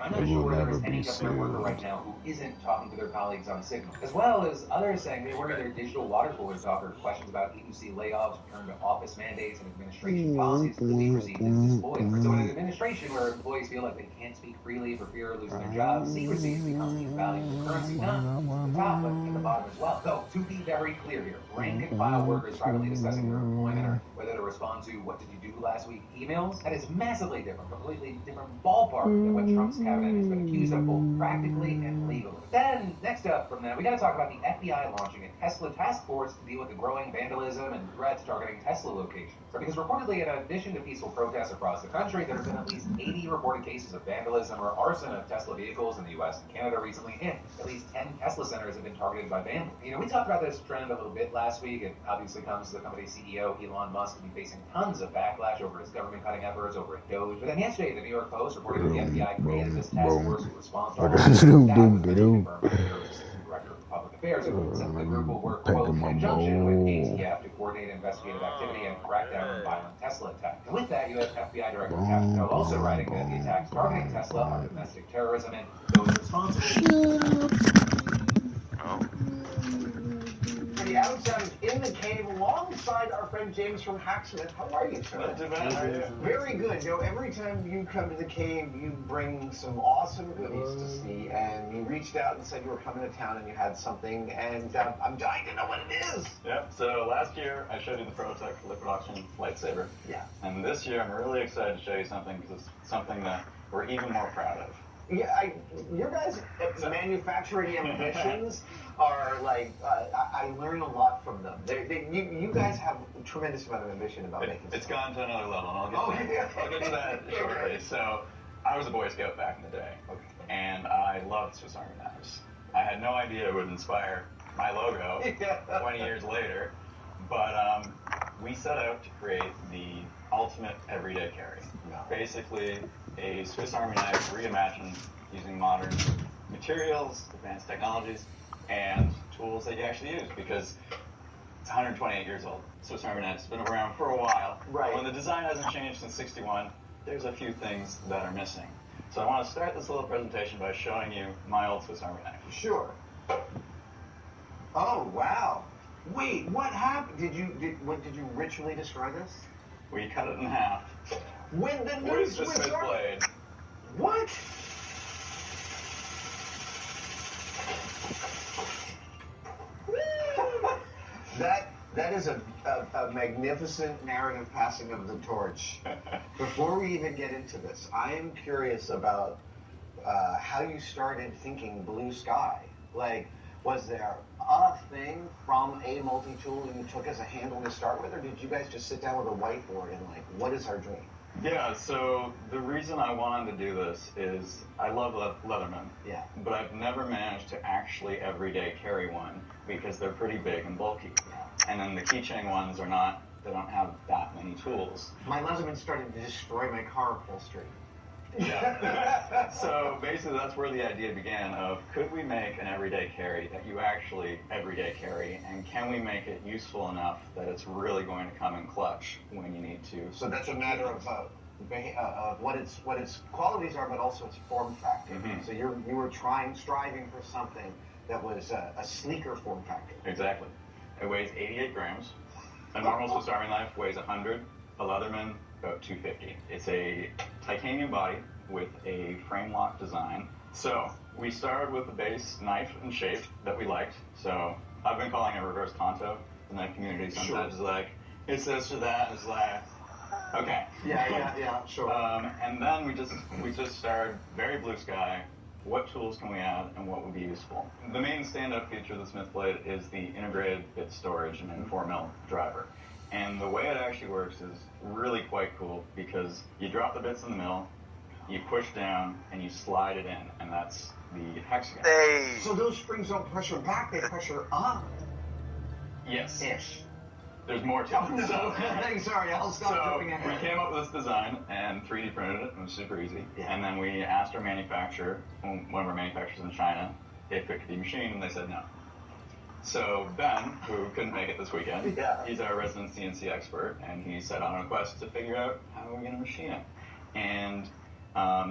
I'm not sure there is any government worker right now who isn't talking to their colleagues on Signal, as well as others saying they worry their digital water cooler talk or questions about agency layoffs, return to office mandates, and administration policies that they perceive as disloyal. So in an administration where employees feel like they can't speak freely for fear of losing their jobs, secrecy has become the valuable currency, not at the top, but at the bottom as well. So, to be very clear here, rank and file workers privately discussing their employment or whether to respond to what did you do last week emails, that is massively different, completely different ballpark than what Trump's cabinet has been accused of both practically and legally. Then, next up from that, we got to talk about the FBI launching a Tesla task force to deal with the growing vandalism and threats targeting Tesla locations. Because reportedly, in addition to peaceful protests across the country, there have been at least 80 reported cases of vandalism or arson of Tesla vehicles in the U.S. and Canada recently, and at least 10 Tesla centers have been targeted by vandals. We talked about this trend a little bit last week. It obviously comes to the company's CEO, Elon Musk, to be facing tons of backlash over his government-cutting efforts over at Doge. But then yesterday, the New York Post reported that the FBI created this task force in response to all of this. Director of Public Affairs, said the group will work, quote, in conjunction with ATF to coordinate investigative activity and crack down on violent Tesla attacks. And with that, U.S. FBI Director Captain Hill also writing that the attacks targeting Tesla are domestic terrorism and those responsible. The Adam Savage in the cave alongside our friend James from Hacksmith. How are you, sir? Very good. Every time you come to the cave, you bring some awesome goodies to see, and you reached out and said you were coming to town and you had something, and I'm dying to know what it is. Yep, so last year I showed you the prototype for liquid oxygen lightsaber. Yeah. And this year I'm really excited to show you something because it's something that we're even more proud of. Yeah, your guys' manufacturing ambitions are like, I learn a lot from them. You guys have a tremendous amount of ambition about making It's gone to another level, and I'll get to that shortly. So, I was a Boy Scout back in the day, and I loved Swiss Army knives. I had no idea it would inspire my logo 20 years later, but we set out to create the ultimate everyday carry. Basically, a Swiss Army knife reimagined using modern materials, advanced technologies, and tools that you actually use, because it's 128 years old. Swiss Army knives has been around for a while. Right. When the design hasn't changed since '61, there's a few things that are missing. So I want to start this little presentation by showing you my old Swiss Army knife. Sure. Oh, wow. Wait, what happened? Did you ritually destroy this? We cut it in half. With the new With the Swiss Swiss Army? blade. What? That is a magnificent narrative passing of the torch. Before we even get into this, I am curious about how you started thinking blue sky. Like, was there a thing from a multi-tool that you took as a handle to start with, or did you guys just sit down with a whiteboard and like, what is our dream? Yeah, so the reason I wanted to do this is I love Leatherman. Yeah. But I've never managed to actually everyday carry one because they're pretty big and bulky. And then the keychain ones are not They don't have that many tools. My Leatherman's starting to destroy my car upholstery. Yeah. So basically that's where the idea began of, could we make an everyday carry that you actually everyday carry, and can we make it useful enough that it's really going to come in clutch when you need to? So that's a matter of what its qualities are, but also its form factor. Mm-hmm. So you were striving for something that was a sleeker form factor. Exactly. It weighs 88 grams. A normal Swiss Army knife weighs 100. A Leatherman about 250. It's a titanium body with a frame lock design. So we started with the base knife and shape that we liked. So I've been calling it reverse Tonto. The knife community sometimes is like, it's this or that. It's like, okay. Yeah, sure. And then we just started very blue sky. What tools can we add and what would be useful? The main stand-up feature of the Smith Blade is the integrated bit storage and 4mm driver. And the way it actually works is really quite cool, because you drop the bits in the mill, you push down, and you slide it in, and that's the hexagon. So those springs don't pressure back, they pressure up. Yes. Ish. There's more to it. Oh, no. Sorry, I'll stop jumping ahead. We came up with this design and 3D printed it. It was super easy. Yeah. And then we asked our manufacturer, one of our manufacturers in China, if it could be machined, and they said no. So Ben, who couldn't make it this weekend, he's our resident CNC expert, and he set on a quest to figure out how we're going to machine it. And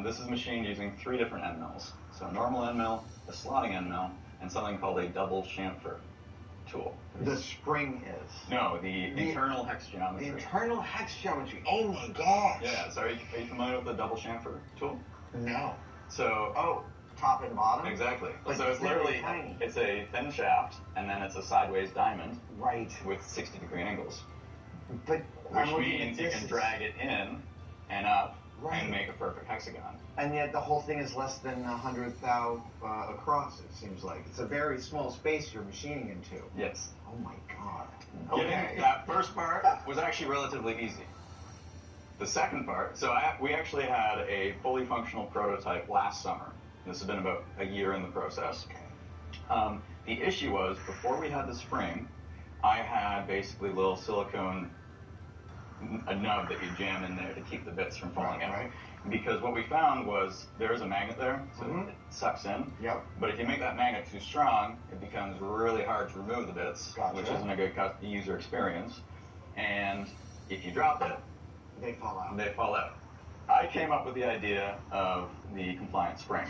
this is machined using 3 different end mills. So a normal end mill, a slotting end mill, and something called a double chamfer tool. The spring is? No, the internal hex geometry. The internal hex geometry. Oh my gosh. Yeah, so are you familiar with the double chamfer tool? No. So, top and bottom? Exactly. Like so it's literally, tiny. it's a thin shaft, and then it's a sideways diamond. Right. With 60-degree angles. But which means you can drag it in and up and make a perfect hexagon. And yet the whole thing is less than 100 thou across, it seems like. It's a very small space you're machining into. Yes. Oh my god. Getting that first part was actually relatively easy. The second part, so we actually had a fully functional prototype last summer. This has been about a year in the process. Okay. The issue was, before we had the spring, I had basically little silicone, a nub that you jam in there to keep the bits from falling out. Right. Because what we found was there is a magnet there, so it sucks in. Yep. But if you make that magnet too strong, it becomes really hard to remove the bits, which isn't a good user experience. And if you drop it, they fall out. They fall out. I came up with the idea of the compliant spring.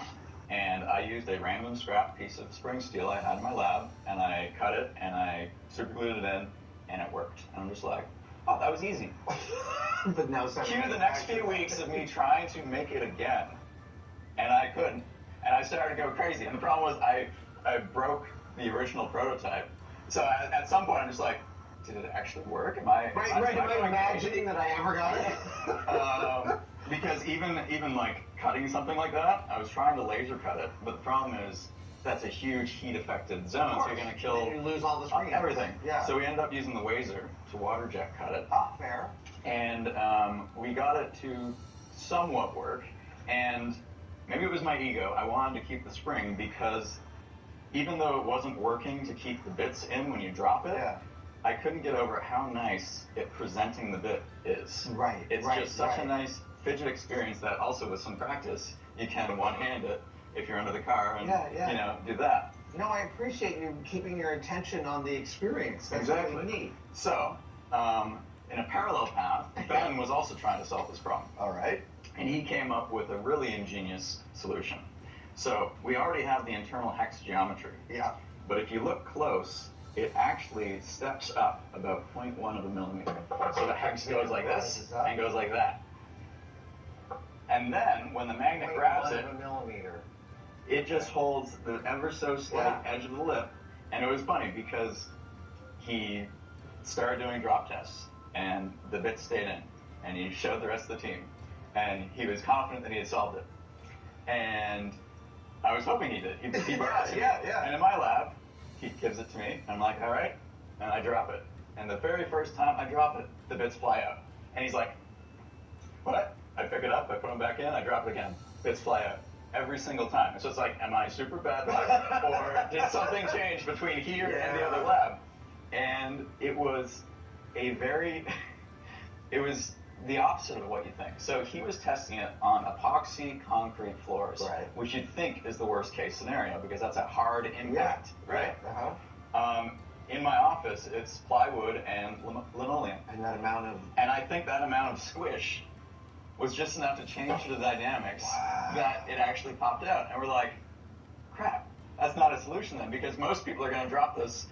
And I used a random scrap piece of spring steel I had in my lab, and I cut it, and I super glued it in, and it worked. And I'm just like, oh, that was easy. But now cue the next few weeks of me trying to make it again, and I couldn't. And I started to go crazy. And the problem was I broke the original prototype. So at some point I'm just like, did it actually work? Am I imagining that I ever got it? Because even like cutting something like that, I was trying to laser cut it, but the problem is that's a huge heat affected zone, so you're going to kill you lose all the screen. Everything. Yeah. So we ended up using the Wazer to water jet cut it. Ah, fair. And we got it to somewhat work, and maybe it was my ego. I wanted to keep the spring because even though it wasn't working to keep the bits in when you drop it, I couldn't get over how nice it presenting the bit is. Right. It's just such a nice fidget experience that also with some practice you can one-hand it if you're under the car and do that. No, I appreciate you keeping your attention on the experience. That's exactly. really neat. So, in a parallel path, Ben was also trying to solve this problem. All right. And he came up with a really ingenious solution. So we already have the internal hex geometry. Yeah. But if you look close, it actually steps up about 0.1 of a millimeter. So the hex goes like this and goes like that. And then when the magnet grabs it, it just holds the ever so slight edge of the lip. And it was funny because he started doing drop tests and the bits stayed in. And he showed the rest of the team. And he was confident that he had solved it. And I was hoping he did. He brought it to me. And in my lab, he gives it to me. And I'm like, all right. And I drop it. And the very first time I drop it, the bits fly out. And he's like, what? I pick it up, I put them back in, I drop it again. Bits fly out. Every single time. So it's like, am I super bad luck? Or did something change between here and the other lab? And it was it was the opposite of what you think. So he was testing it on epoxy concrete floors, Right. which you'd think is the worst case scenario because that's a hard impact, right? In my office, it's plywood and linoleum. And that amount of... And I think that amount of squish was just enough to change the dynamics that it actually popped out. And we're like, crap, that's not a solution then, because most people are going to drop this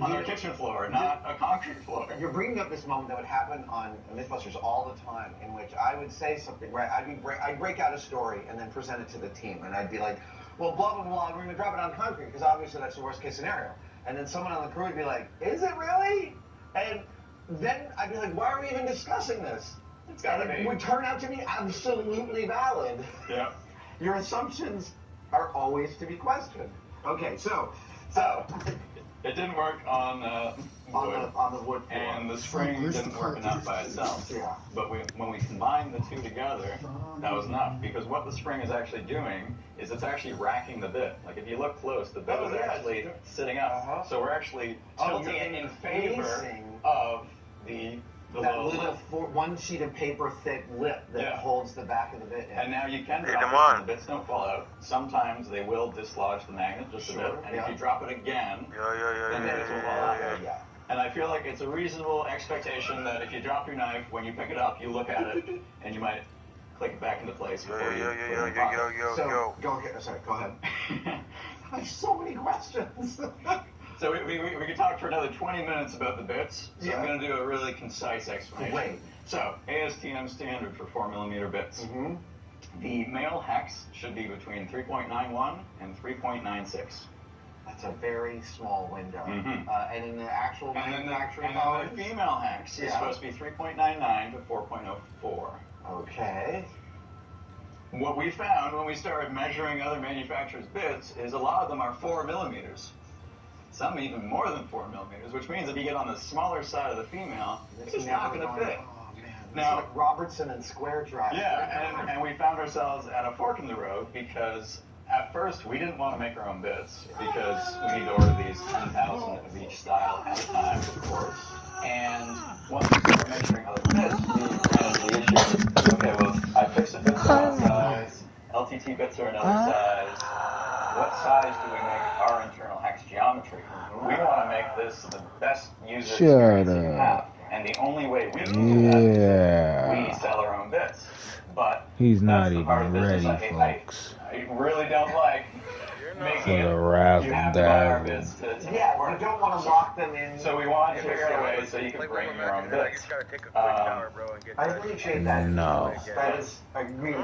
on their kitchen floor, not a concrete floor. You're bringing up this moment that would happen on Mythbusters all the time, in which I would say something, right? I'd break out a story and then present it to the team, and I'd be like, well, blah, blah, blah, we're going to drop it on concrete, because obviously that's the worst case scenario. And then someone on the crew would be like, is it really? And then I'd be like, why are we even discussing this? It's gotta be. It would turn out to be absolutely valid. Yeah. Your assumptions are always to be questioned. Okay, so it didn't work on the wood floor. And the spring didn't work enough by itself. Yeah. But when we combined the two together, that was enough. Because what the spring is actually doing is it's actually racking the bit. Like if you look close, the bit is actually sitting up. So we're actually tilting it in favor of the that little one sheet of paper thick lip that holds the back of the bit in. And now you can drop it and the bits don't fall out. Sometimes they will dislodge the magnet just a bit. And if you drop it again, then the bits will fall out. And I feel like it's a reasonable expectation that if you drop your knife, when you pick it up, you look at it and you might click it back into place before you put it in the pocket. Go ahead. I have so many questions. So we could talk for another 20 minutes about the bits. So I'm going to do a really concise explanation. Wait. So ASTM standard for 4mm bits. The male hex should be between 3.91 and 3.96. That's a very small window. And in the actual manufacturing and the female hex is supposed to be 3.99 to 4.04. Okay. What we found when we started measuring other manufacturers' bits is a lot of them are 4mm. Some even more than 4mm, which means if you get on the smaller side of the female, it's just not going to fit. Oh man, now, like Robertson and Square Drive. Yeah, and we found ourselves at a fork in the road because at first we didn't want to make our own bits because we need to order these 10,000 of each style at a time, of course. And once we started measuring other bits, we ran into the issue. Okay, well, I fixed the bits are one size, LTT bits are another size. What size do we make our internal hex geometry? We want to make this the best user experience you can have. And the only way we can do that is we sell our own bits. But he's not even ready, folks. I really don't like making the wrath you have to buy our bits to you don't want to lock them in. So we want to figure out a way so you can bring your own bits. I appreciate that. No. That is, I really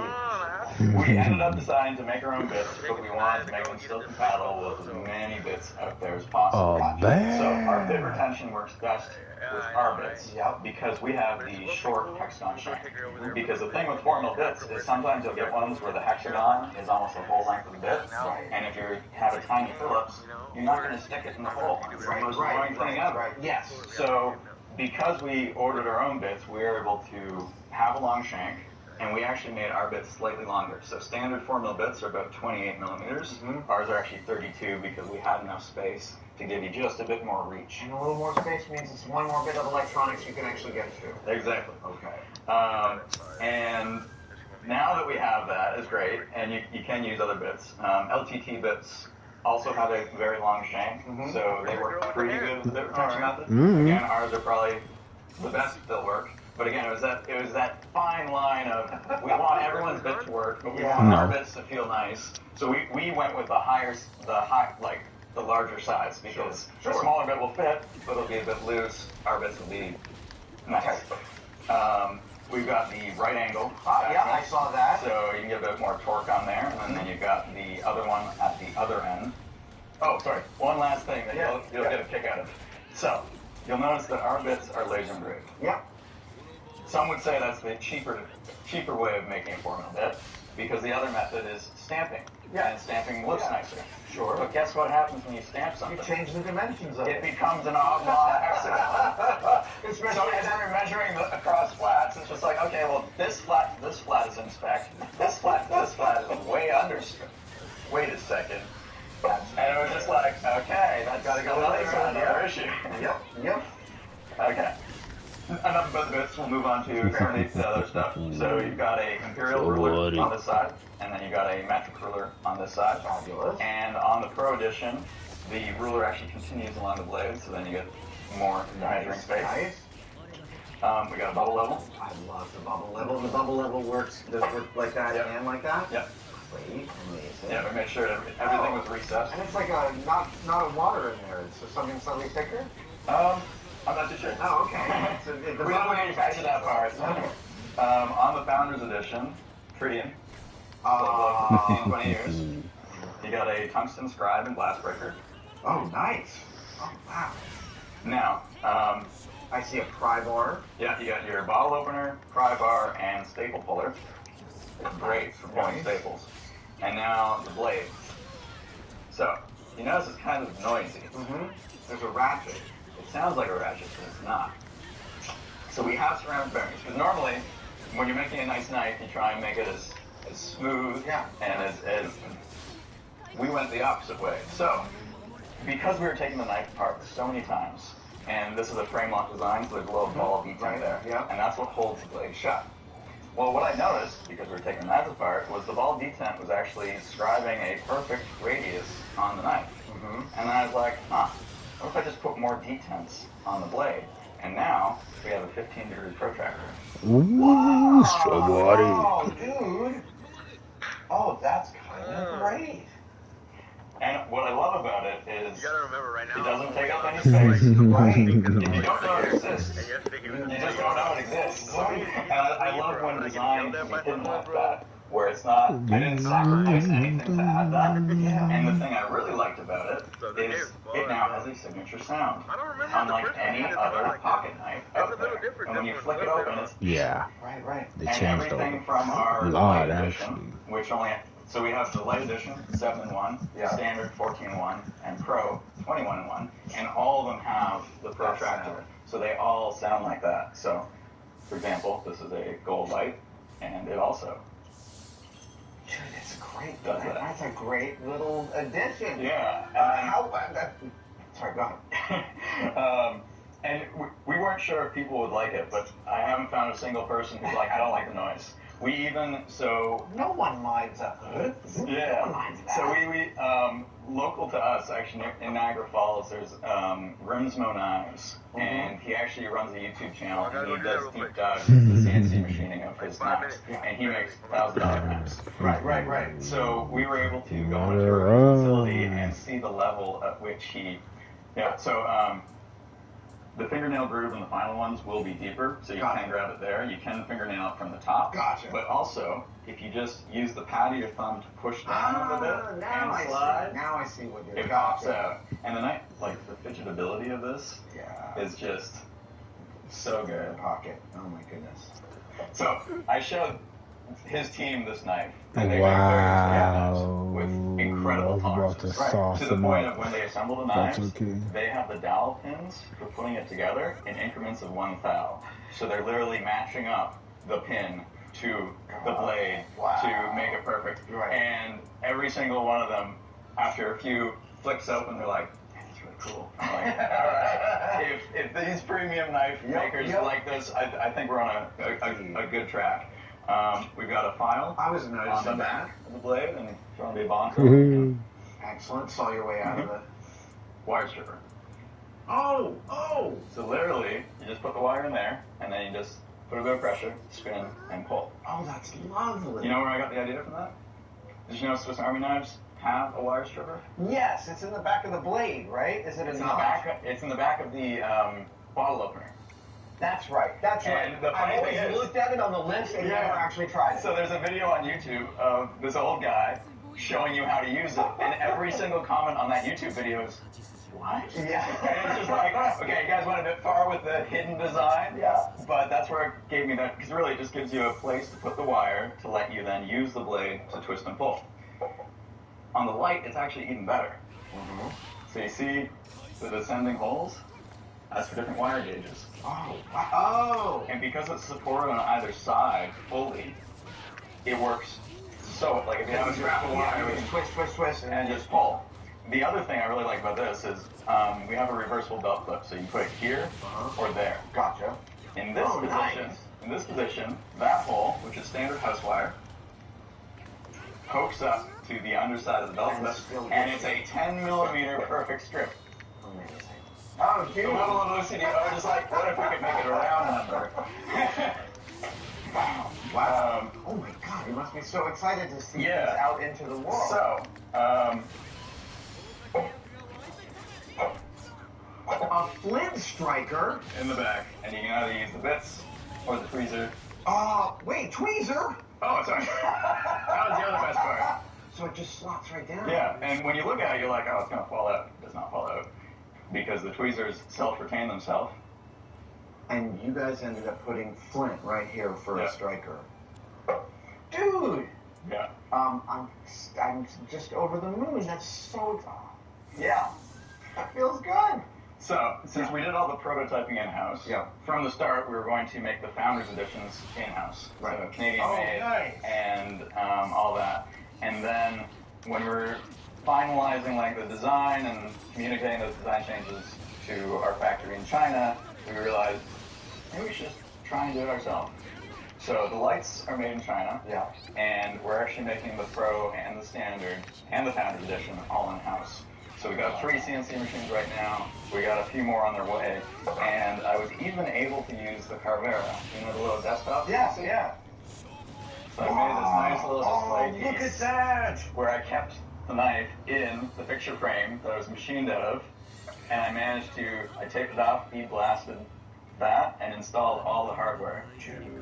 We ended up deciding to make our own bits, but we wanted to make them still compatible with as many bits out there as possible. So our bit retention works best with our bits because we have the short hexagon shank. Because the thing with 4mm bits is sometimes you'll get ones where the hexagon is almost the whole length of the bit, and if you have a tiny Phillips, you're not going to stick it in the hole. It's the most annoying thing ever. Yes. So because we ordered our own bits, we were able to have a long shank, and we actually made our bits slightly longer. So standard 4mm bits are about 28mm. Ours are actually 32 because we had enough space to give you just a bit more reach. And a little more space means it's one more bit of electronics you can actually get to. Exactly. Okay. And now that we have that, is great, and you can use other bits. LTT bits also have a very long shank, so they work pretty good with the bit retention method. Again, ours are probably the best they'll work. But again, it was that fine line of we want everyone's bit to work, but we want our bits to feel nice. So we went with the larger size because the smaller bit will fit, but it'll be a bit loose. Our bits will be nice. We've got the right angle. I saw that. So you can get a bit more torque on there, and then you've got the other one at the other end. Oh, sorry. One last thing that you'll get a kick out of. So you'll notice that our bits are laser engraved. Some would say that's the cheaper way of making a 4mm bit because the other method is stamping. And stamping looks nicer. Sure. But guess what happens when you stamp something? You change the dimensions of it. It becomes an oblong hexagon. So as you're measuring across flats, it's just like, okay, well, this flat is in spec. This flat is way under spec. Wait a second. And it was just like, okay, that's got to go another issue. Yep. Okay. enough about the bits. We'll move on to some of the other stuff. So you've got a imperial ruler on this side, and then you've got a metric ruler on this side. Fabulous. And on the Pro Edition, the ruler actually continues along the blade, so then you get more measuring space. Nice. We got a bubble level. I love the bubble level. The bubble level works. Does it work like that and like that? Yep. Great, amazing. Yeah, we made sure everything was recessed. And it's like a not a water in there. It's just something slightly thicker. I'm not too sure. Oh, okay. So we didn't manufacture that part. Okay. On the Founders Edition, Tritium. 20 years. You got a tungsten scribe and glass breaker. Oh, nice. Oh, wow. Now, I see a pry bar. Yeah, you got your bottle opener, pry bar, and staple puller. Great for pulling staples. And now the blade. So, you notice it's kind of noisy. There's a ratchet. It sounds like a ratchet, but it's not. So we have ceramic bearings, because normally, when you're making a nice knife, you try and make it as smooth and as we went the opposite way. So, because we were taking the knife apart so many times, and this is a frame lock design, so there's a little ball detent there, and that's what holds the blade shut. Well, what I noticed, because we were taking the knives apart, was the ball detent was actually scribing a perfect radius on the knife. And I was like, what if I just put more detents on the blade? And now, we have a 15-degree protractor. Ooh, strawberry. Oh, dude. Oh, that's kind of great. And what I love about it is You gotta remember right now. it doesn't take up any space. Right. If you don't know it exists, you just don't know it exists. And I love when design can be hidden like that, where it's not, I didn't sacrifice anything to add that. And the thing I really liked about it is it now has a signature sound. Unlike any other pocket knife out there. And when you flick it open, it's Right. They and changed everything a from our lot, light actually. edition, which only so we have the light edition 7-in-1, standard 14-in-1, and Pro 21-in-1, and all of them have the protractor, so they all sound like that. So, for example, this is a gold light, and it also. Dude, it's great. Does that. That's a great little addition. Yeah. Sorry, go ahead. And we weren't sure if people would like it, but I haven't found a single person who's like, I don't like the noise. We even, so... No one minds that. Yeah. No one minds that. So we local to us, actually, in Niagara Falls, there's Rimsmo Knives, and he actually runs a YouTube channel, and he does deep dives into the CNC machining of his knives, and he makes $1,000 knives. Right. So we were able to go into our facility and see the level at which he... Yeah, so... the fingernail groove in the final ones will be deeper, so you can grab it there. You can fingernail it from the top. Gotcha. But also, if you just use the pad of your thumb to push down a little bit and slide, now I see what you're it pops out. And the night, like the fidgetability of this is just so good. Pocket. Oh my goodness. So I showed his team this knife, and they make various knives with incredible tolerances. To the point of when they assemble the knives, they have the dowel pins for putting it together in increments of 1 thou. So they're literally matching up the pin to the blade to make it perfect. And every single one of them, after a few flicks open, they're like, that's really cool. I'm like, all right. If these premium knife makers like this, I think we're on a good track. We've got a file I was on noticing the back of the blade, and it's going to be a bond. Excellent. Saw your way out of the wire stripper. Oh! So literally, you just put the wire in there, and then you just put a bit of pressure, spin, and pull. Oh, that's lovely. You know where I got the idea from that? Did you know Swiss Army knives have a wire stripper? Yes, it's in the back of the blade, right? Is it It's in the back of the bottle opener. That's right. And the funny thing is, looked at it on the list and never actually tried it. So there's a video on YouTube of this old guy showing you how to use it, and every single comment on that YouTube video is, what? Yeah. And it's just like, okay, you guys went a bit far with the hidden design, but that's where it gave me that, because really it just gives you a place to put the wire to let you then use the blade to twist and pull. On the light, it's actually even better. So you see the descending holes? That's for different wire gauges. Oh, wow. And because it's supported on either side fully, it works so, like if you have a strap of wire, you twist, and just pull. The other thing I really like about this is we have a reversible belt clip, so you can put it here or there. Gotcha. In this position, that hole, which is standard house wire, pokes up to the underside of the belt clip, and it's a 10mm perfect strip. Amazing. Oh, dude. The little OCD, I was just like, what if we could make it a round number? Wow. Wow. Oh my God, you must be so excited to see this out into the world. So, a flint striker in the back, and you can either use the bits or the tweezer. Wait, tweezer? Oh, sorry. That was the other best part. So it just slots right down. Yeah, and when you look at it, you're like, oh, it's going to fall out. It does not fall out. Because the tweezers self-retain themselves. And you guys ended up putting flint right here for a striker. Dude! Yeah. I'm just over the moon. That's so... Yeah. That feels good. So, since we did all the prototyping in-house, from the start we were going to make the Founders Editions in-house. Right. So Canadian-made and all that. And then when we were finalizing like the design and communicating those design changes to our factory in China, we realized maybe we should just try and do it ourselves. So the lights are made in China, and we're actually making the Pro and the Standard and the Founders Edition all in-house. So we got 3 CNC machines right now. We got a few more on their way, and I was even able to use the Carvera, you know, the little desktop. Yeah. So I made this nice little display piece. Look at that! Where I kept the knife in the picture frame that I was machined out of, and I managed to, I taped it off, blasted that, and installed all the hardware.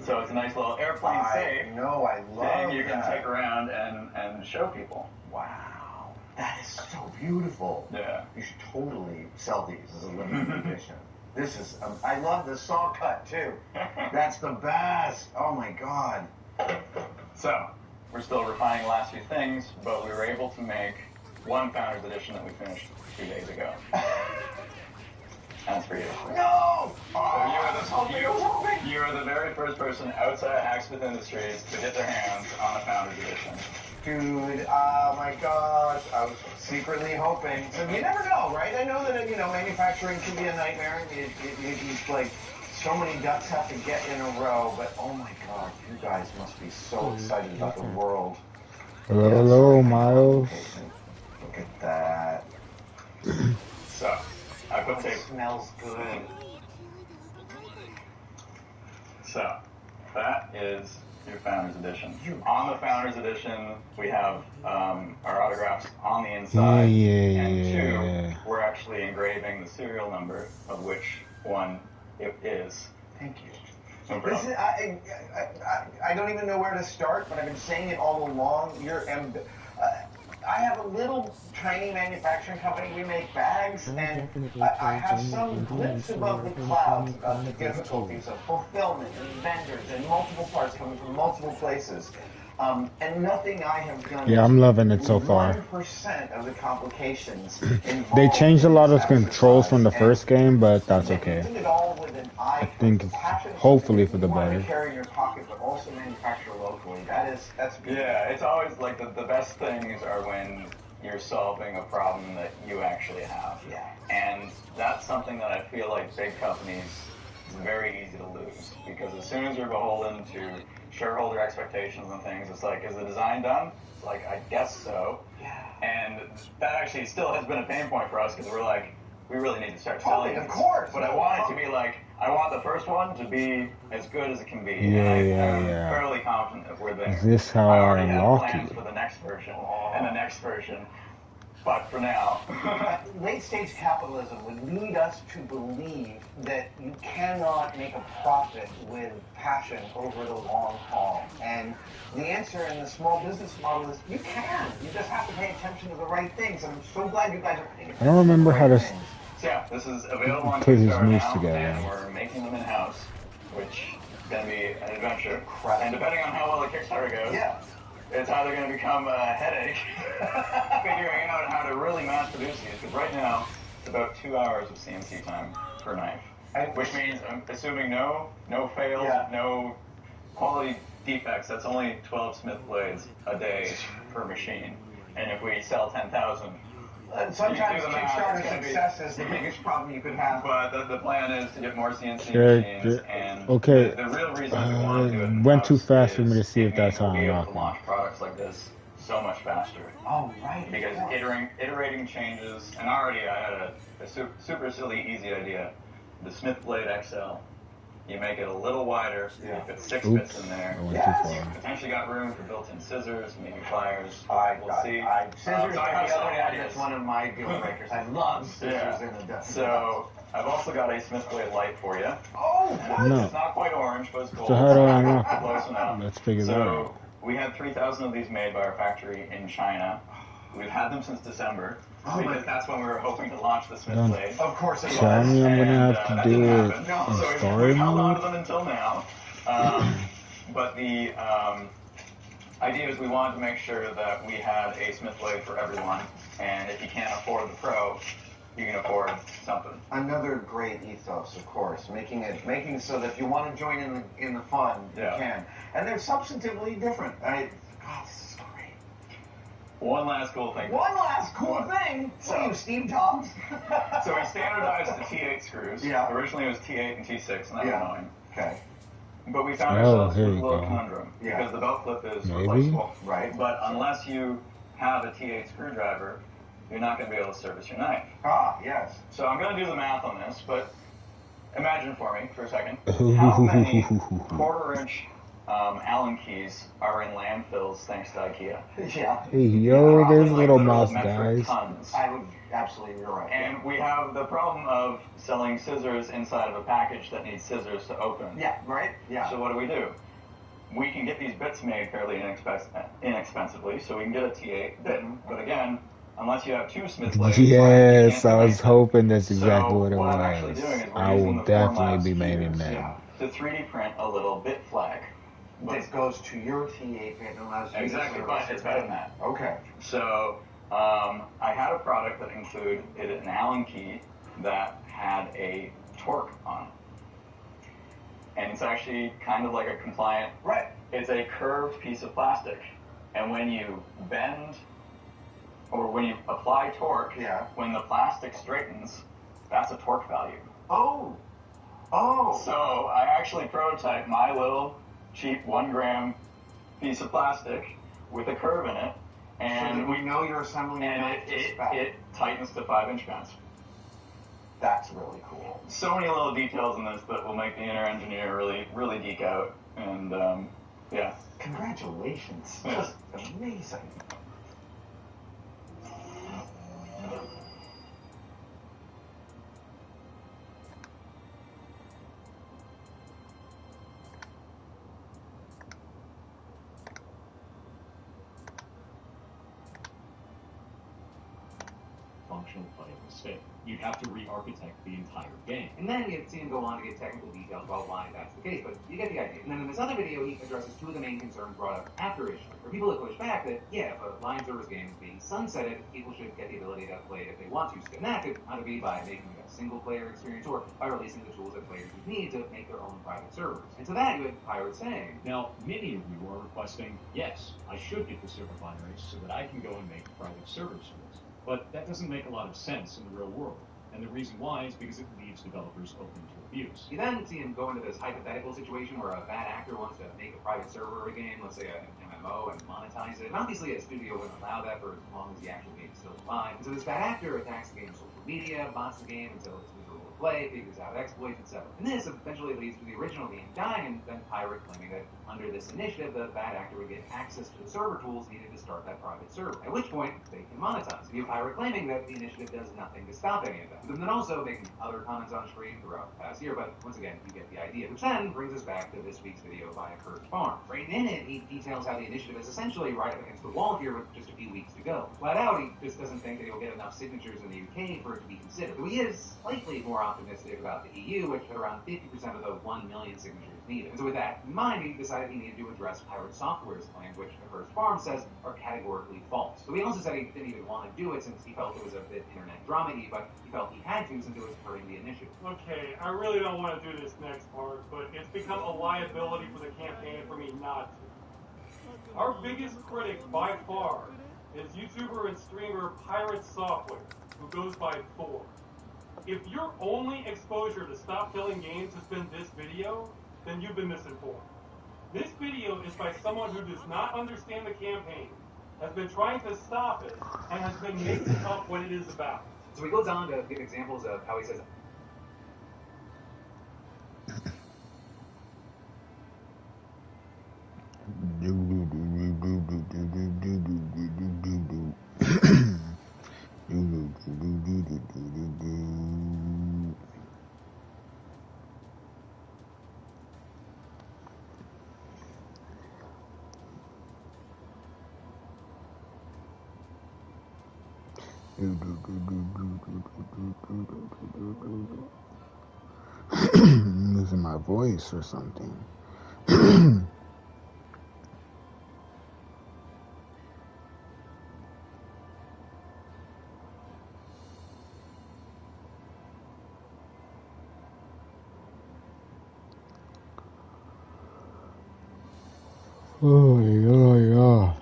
So it's a nice little airplane safe I love thing you can take around and show people. Wow, that is so beautiful. Yeah. You should totally sell these as a limited edition. This is, I love the saw cut too. That's the best. Oh my God. So, we're still refining the last few things, but we were able to make one Founders Edition that we finished 2 days ago. That's for you. No! So you are the very first person outside of Hacksmith Industries to get their hands on a Founders Edition. Dude, oh my gosh, I was secretly hoping. So you never know, right? I know that, you know, manufacturing can be a nightmare. It's like so many ducks have to get in a row, but oh my God, you guys must be so excited about the world. Hello, Miles. Look at that. So, I put tape. Smells good. So, that is your Founders Edition. On the Founders Edition, we have our autographs on the inside, and 2, we're actually engraving the serial number of which one it is. Thank you. No problem. I don't even know where to start, but I've been saying it all along. I have a little tiny manufacturing company. We make bags, and I have some glimpse above the clouds of the difficulties of fulfillment and vendors and multiple parts coming from multiple places. And nothing I have done. Yeah, I'm loving it so far. 1% of the complications. They changed a lot of controls from the first game, but that's okay. I think it's hopefully for the better. Carry in your pocket, but also manufacture locally. That's beautiful. Yeah, it's always like the best things are when you're solving a problem that you actually have. Yeah. And that's something that I feel like big companies is very easy to lose, because as soon as you're beholden to shareholder expectations and things, it's like, is the design done? It's like, I guess so. Yeah. And that actually still has been a pain point for us, because we're like, we really need to start selling Of course. But I want it to be like, I want the first one to be as good as it can be. Yeah, I'm fairly confident that we're there. Is this how I I already have unlock plans you? for the next version and the next version. But for now, late-stage capitalism would lead us to believe that you cannot make a profit with passion over the long haul. And the answer in the small business model is you can. You just have to pay attention to the right things. I'm so glad you guys are paying attention. I don't remember how to So yeah, this is available on put his Kickstarter moves now, together. and we're making them in-house, which is going to be an adventure. And depending on how well the Kickstarter goes, it's either going to become a headache figuring out how to really mass produce these, because right now it's about 2 hours of CNC time per knife, which means I'm assuming no fails, no quality defects. That's only 12 Smith blades a day per machine, and if we sell 10,000, Sometimes Kickstarter success is the biggest problem you could have. But the plan is to get more CNC machines, and okay. the real reason we want to do it in Went too house fast for me to is see if that's how we'll be I'm able to rocking. launch products like this so much faster. Oh, right. Because iterating changes, and already I had a super silly, easy idea. The Smith Blade XL. You make it a little wider, you put 6 bits in there. You potentially got room for built-in scissors, maybe pliers. We'll see. Scissors that's one of my deal breakers. I love scissors in the desk. So I've also got a Smith Blade Light for you. Oh, what? No. It's not quite orange, but it's gold. So how do I unlock it? Close enough. Let's figure that out. So we had 3,000 of these made by our factory in China. We've had them since December. Because that's when we were hoping to launch the Smith Blade. Of course it was. Tell me I'm gonna have to do it in So story we held on to mode. them until now. But the idea is we wanted to make sure that we had a Smith Blade for everyone. And if you can't afford the Pro, you can afford something. Another great ethos, of course, making it so that if you want to join in the fun, you can. And they're substantively different. God, this is great. One last cool thing. One last cool thing. So, what are you, Steve Jobs? So we standardized the T8 screws. Yeah. Originally it was T8 and T6, and that was annoying. Okay. But we found ourselves here with a you little go. conundrum because the belt clip is Maybe. replaceable. Right. But unless you have a T8 screwdriver, you're not going to be able to service your knife. Ah, yes. So I'm going to do the math on this, but imagine for me for a second how many quarter-inch Allen keys are in landfills thanks to IKEA. Yeah. Hey, yo, there's Like little literal mouse metric guys. tons. I would absolutely, you're right. And we have the problem of selling scissors inside of a package that needs scissors to open. Yeah, right? Yeah. So what do? We can get these bits made fairly inexpensively, so we can get a T8 bit. But again, unless you have 2 Smith blades, Yes, I was hoping that's exactly what it what I'm actually was. doing is we're I using will the definitely be Formlabs making cubes that. to 3D print a little bit flag. That goes to your T8 bit and allows you Exactly, to but it's better than that. Okay. So I had a product that included an Allen key that had a torque on it. And it's actually kind of like a compliant. Right. It's a curved piece of plastic. And when you bend, or when you apply torque, when the plastic straightens, that's a torque value. Oh. Oh. So I actually prototyped my little cheap 1 gram piece of plastic with a curve in it. And so we know you're assembling it tightens to 5-inch bends. That's really cool. So many little details in this that will make the inner engineer really, really geek out. And yeah. Congratulations. Yeah. Just amazing. Functional playable state. You'd have to re-architect the entire game. And then you see him go on to get technical details about why that's the case, but you get the idea. And then in this other video, he addresses 2 of the main concerns brought up after issue. For people that push back that, yeah, if a line service game is being sunsetted, people should get the ability to play it if they want to still. And that could either be by making it a single-player experience or by releasing the tools that players would need to make their own private servers. And to that, you had Pirate saying, Now, many of you are requesting, yes, I should get the server binaries so that I can go and make private servers for this. But that doesn't make a lot of sense in the real world. And the reason why is because it leaves developers open to abuse. You then see him go into this hypothetical situation where a bad actor wants to make a private server of a game, let's say an MMO, and monetize it. And obviously a studio wouldn't allow that for as long as the actual game is still alive. And so this bad actor attacks the game's social media, bots the game until it's miserable to play, figures out exploits, etc. And this eventually leads to the original game dying, and then Pirate claiming that under this initiative, the bad actor would get access to the server tools needed to start that private server. At which point, they can monetize. And you have Pirate claiming that the initiative does nothing to stop any of that. And then also making other comments on screen throughout the past year, but once again, you get the idea. Which then brings us back to this week's video by Kurt Farm. Right in it, he details how the initiative is essentially right up against the wall here with just a few weeks to go. Flat out, he just doesn't think that he'll get enough signatures in the UK for it to be considered. Though he is slightly more optimistic about the EU, which had around 50% of the 1 million signatures needed. And so with that in mind, he decided he needed to address Pirate Software's claims, which the First Farm says are categorically false. So he also said he didn't even want to do it since he felt it was a bit internet drama-y, but he felt he had to since it was hurting the initiative. Okay, I really don't want to do this next part, but it's become a liability for the campaign for me not to. Our biggest critic by far is YouTuber and streamer Pirate Software, who goes by Thor. If your only exposure to Stop Killing Games has been this video, then you've been misinformed. This video is by someone who does not understand the campaign, has been trying to stop it, and has been making up what it is about. So he goes on to give examples of how he says, losing my voice or something. Oh yeah.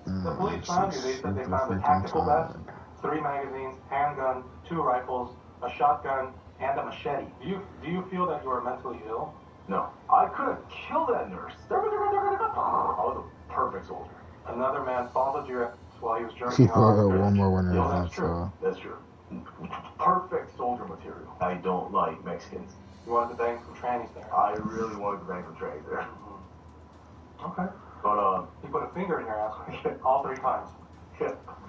The police found you. They said they found a tactical vest, 3 magazines, handgun, 2 rifles, a shotgun, and a machete. Do you feel that you are mentally ill? No. I could have killed that nurse. I was a perfect soldier. Another man followed you while he was She jerking thought off. her one more winner. No, that's true. That's true. Perfect soldier material. I don't like Mexicans. You wanted to bang some trannies there. I really wanted to bang some trannies there. Okay. But, he put a finger in your ass all 3 times.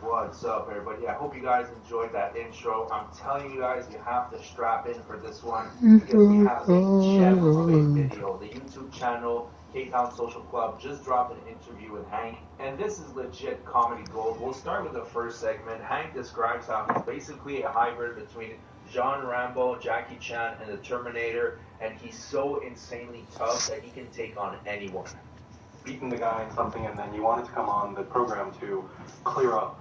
what's up, everybody? I hope you guys enjoyed that intro. I'm telling you guys, you have to strap in for this one because we have a gem of a video. The YouTube channel, K-Town Social Club, just dropped an interview with Hank, and this is legit comedy gold. We'll start with the first segment. Hank describes how he's basically a hybrid between John Rambo, Jackie Chan, and the Terminator, and he's so insanely tough that he can take on anyone. Beaten the guy in something, and then you wanted to come on the program to clear up,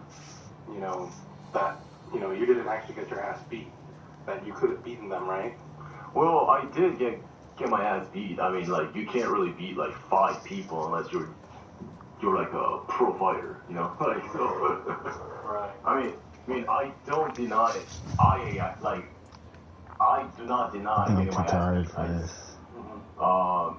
that, you didn't actually get your ass beat, that you could have beaten them, right? well, I did get my ass beat. I mean, like, you can't really beat, like, 5 people unless you're like a pro fighter, Like, so, Right. I mean, I don't deny it. I do not deny getting my ass beat. for this. But